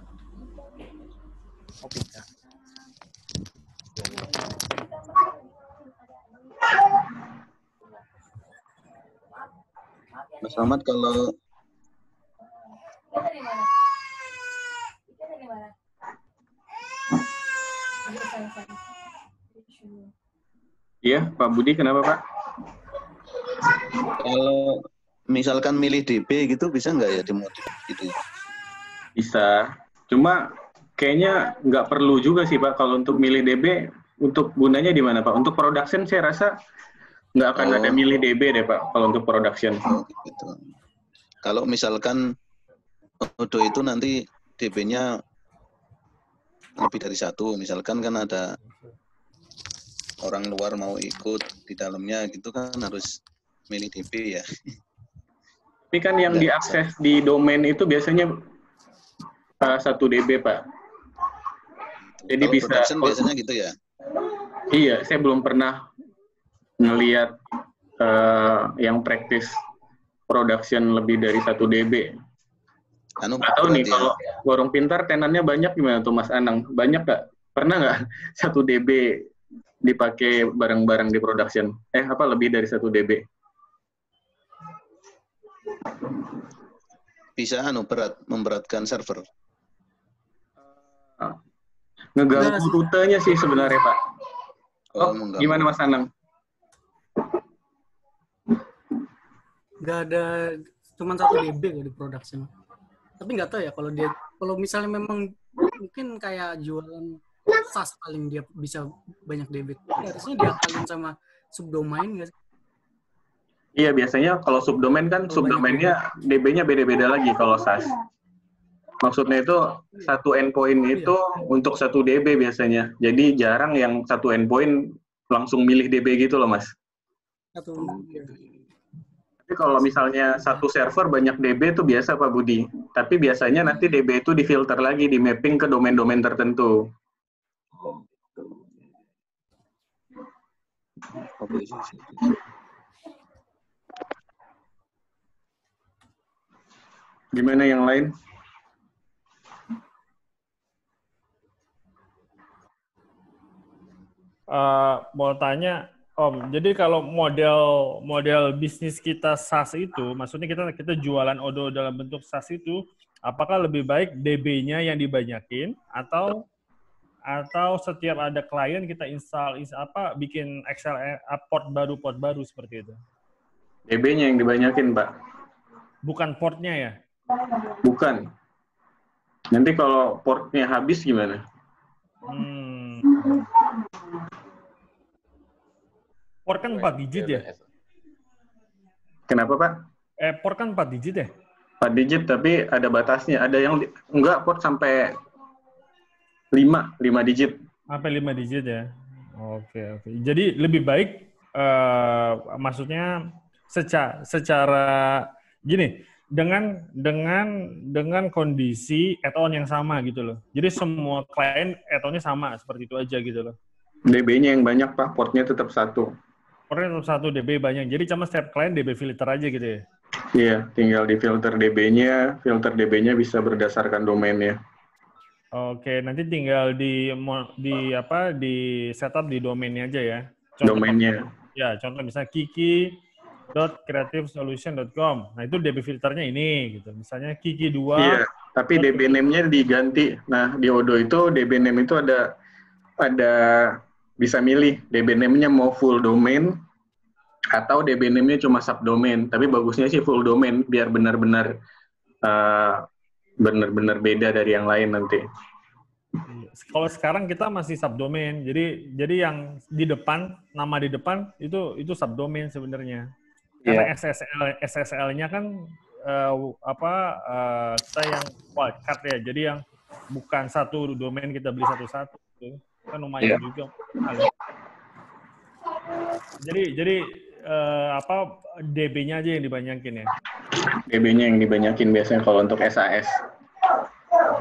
Mas Ahmad kalau Iya, Pak Budi, kenapa Pak? kalau misalkan milih DB gitu bisa nggak ya dimodif gitu? Bisa. Cuma kayaknya nggak perlu juga sih Pak kalau untuk milih DB. Untuk gunanya di mana Pak? Untuk production saya rasa nggak akan ada milih DB deh Pak kalau untuk production. Gitu. Kalau misalkan Odo itu nanti DB-nya lebih dari satu, misalkan kan ada orang luar mau ikut di dalamnya gitu kan harus milih DB ya. Tapi kan yang diakses di domain itu biasanya 1 DB Pak. Jadi kalau bisa. Production biasanya gitu ya. Iya, saya belum pernah ngelihat yang praktis production lebih dari 1 DB. Nggak tahu nih kalau warung pintar tenannya banyak gimana tuh Mas Anang? Banyak nggak? Pernah nggak 1 DB dipakai barang-barang di production? Lebih dari 1 DB? Bisa memberatkan server. Ngeganggu rutenya sih sebenarnya Pak. Gimana Mas Anang? Nggak ada, cuma 1 DB di production. Tapi nggak tahu ya kalau misalnya memang mungkin kayak jualan SaaS paling dia bisa banyak DB. Harusnya diakalin sama subdomain nggak sih? Iya, biasanya kalau subdomain kan subdomainnya DB-nya beda-beda lagi kalau SaaS. Maksudnya itu 1 endpoint itu untuk 1 DB biasanya. Jadi jarang yang 1 endpoint langsung milih DB gitu loh Mas. Tapi kalau misalnya 1 server banyak DB itu biasa Pak Budi. Tapi biasanya nanti DB itu difilter lagi, di mapping ke domain-domain tertentu. Gimana yang lain? Mau tanya Om, jadi kalau model bisnis kita SaaS itu, maksudnya kita jualan Odo dalam bentuk SaaS itu, apakah lebih baik DB-nya yang dibanyakin atau setiap ada klien kita bikin Excel port baru seperti itu? DB-nya yang dibanyakin Pak. Bukan portnya ya? Bukan. Nanti kalau portnya habis gimana? Port kan 4 digit ya? Kenapa Pak? Port kan 4 digit ya? 4 digit tapi ada batasnya. Ada yang enggak port sampai 5 digit. Sampai 5 digit ya? Oke. Jadi lebih baik maksudnya secara gini, dengan kondisi add-on yang sama gitu loh. Jadi semua klien add-onnya sama seperti itu aja gitu loh. DB-nya yang banyak Pak, portnya tetap 1. Portnya tetap 1, DB banyak. Jadi cuma setiap klien DB filter aja gitu ya? Iya, tinggal di filter DB-nya. Filter DB-nya bisa berdasarkan domainnya. Oke, nanti tinggal di setup di domainnya aja ya. Domainnya. Ya, contoh misalnya kiki.creativesolution.com. Nah, itu DB filternya ini gitu. Misalnya kiki2. Iya, tapi DB name-nya diganti. Nah, di Odo itu DB name itu ada bisa milih DB name-nya mau full domain atau DB name-nya cuma subdomain. Tapi bagusnya sih full domain biar benar-benar beda dari yang lain nanti. Kalau sekarang kita masih subdomain, jadi yang di depan, nama di depan itu subdomain sebenarnya. Karena SSL-nya kan kita yang wildcard ya, jadi yang bukan satu domain kita beli satu-satu, kan lumayan juga. Jadi DB-nya aja yang dibanyakin ya? DB-nya yang dibanyakin biasanya kalau untuk SAS.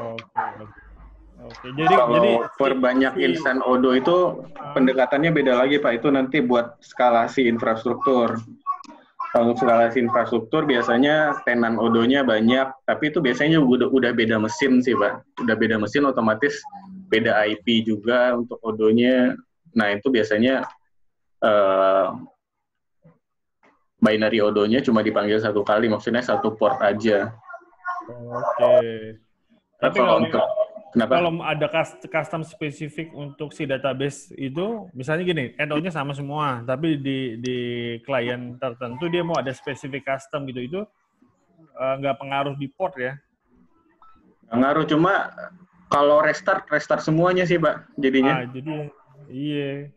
Oke. Oke, kalau perbanyak insan Odo itu pendekatannya beda lagi Pak. Itu nanti buat skalasi infrastruktur. Kalau skalasi infrastruktur biasanya tenan Odonya banyak, tapi itu biasanya udah beda mesin sih Pak. Udah beda mesin otomatis beda IP juga untuk Odonya. Nah itu biasanya binary Odonya cuma dipanggil satu kali, maksudnya satu port aja. Oke. Tapi kenapa? Kalau ada custom spesifik untuk si database itu, misalnya gini, add-on-nya sama semua, tapi di klien tertentu dia mau ada spesifik custom gitu, itu nggak pengaruh di port ya? Nggak ngaruh, cuma kalau restart semuanya sih Pak, jadinya. Jadi, iya.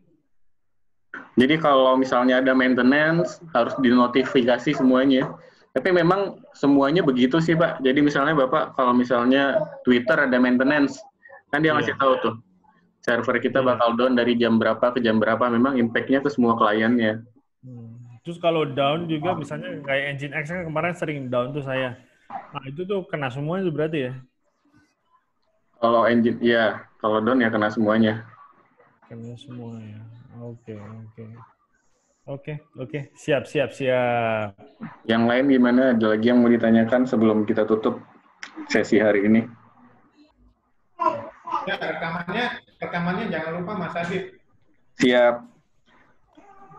Jadi kalau misalnya ada maintenance, harus dinotifikasi semuanya. Tapi memang semuanya begitu sih Pak. Jadi misalnya Bapak, kalau misalnya Twitter ada maintenance, kan dia ngasih tahu tuh, server kita bakal down dari jam berapa ke jam berapa, memang impact-nya ke semua kliennya. Terus kalau down juga, misalnya kayak Nginx kan kemarin sering down tuh saya. Nah itu tuh kena semuanya berarti ya? Kalau engine, ya, kalau down ya kena semuanya. Kena semua ya. Oke. Siap. Yang lain gimana? Ada lagi yang mau ditanyakan sebelum kita tutup sesi hari ini? Ya, rekamannya jangan lupa Mas Adit. Siap.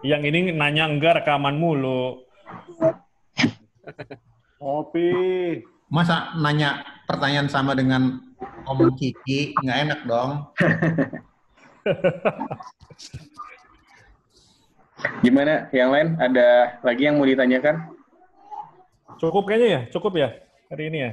Yang ini nanya enggak rekaman mulu. Ngopi. Masa nanya pertanyaan sama dengan Om Kiki, nggak enak dong. Gimana? Yang lain ada lagi yang mau ditanyakan? Cukup kayaknya ya? Cukup ya hari ini ya?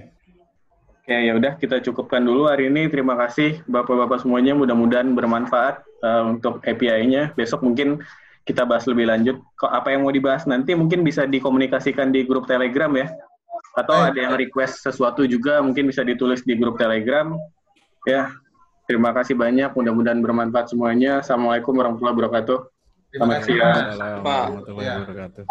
Oke, ya udah kita cukupkan dulu hari ini. Terima kasih Bapak-bapak semuanya. Mudah-mudahan bermanfaat untuk API-nya. Besok mungkin kita bahas lebih lanjut. Apa yang mau dibahas nanti mungkin bisa dikomunikasikan di grup Telegram ya. Atau ada yang request sesuatu juga mungkin bisa ditulis di grup Telegram. Ya, terima kasih banyak. Mudah-mudahan bermanfaat semuanya. Assalamualaikum warahmatullahi wabarakatuh. Selamat siang. Assalamualaikum warahmatullahi wabarakatuh.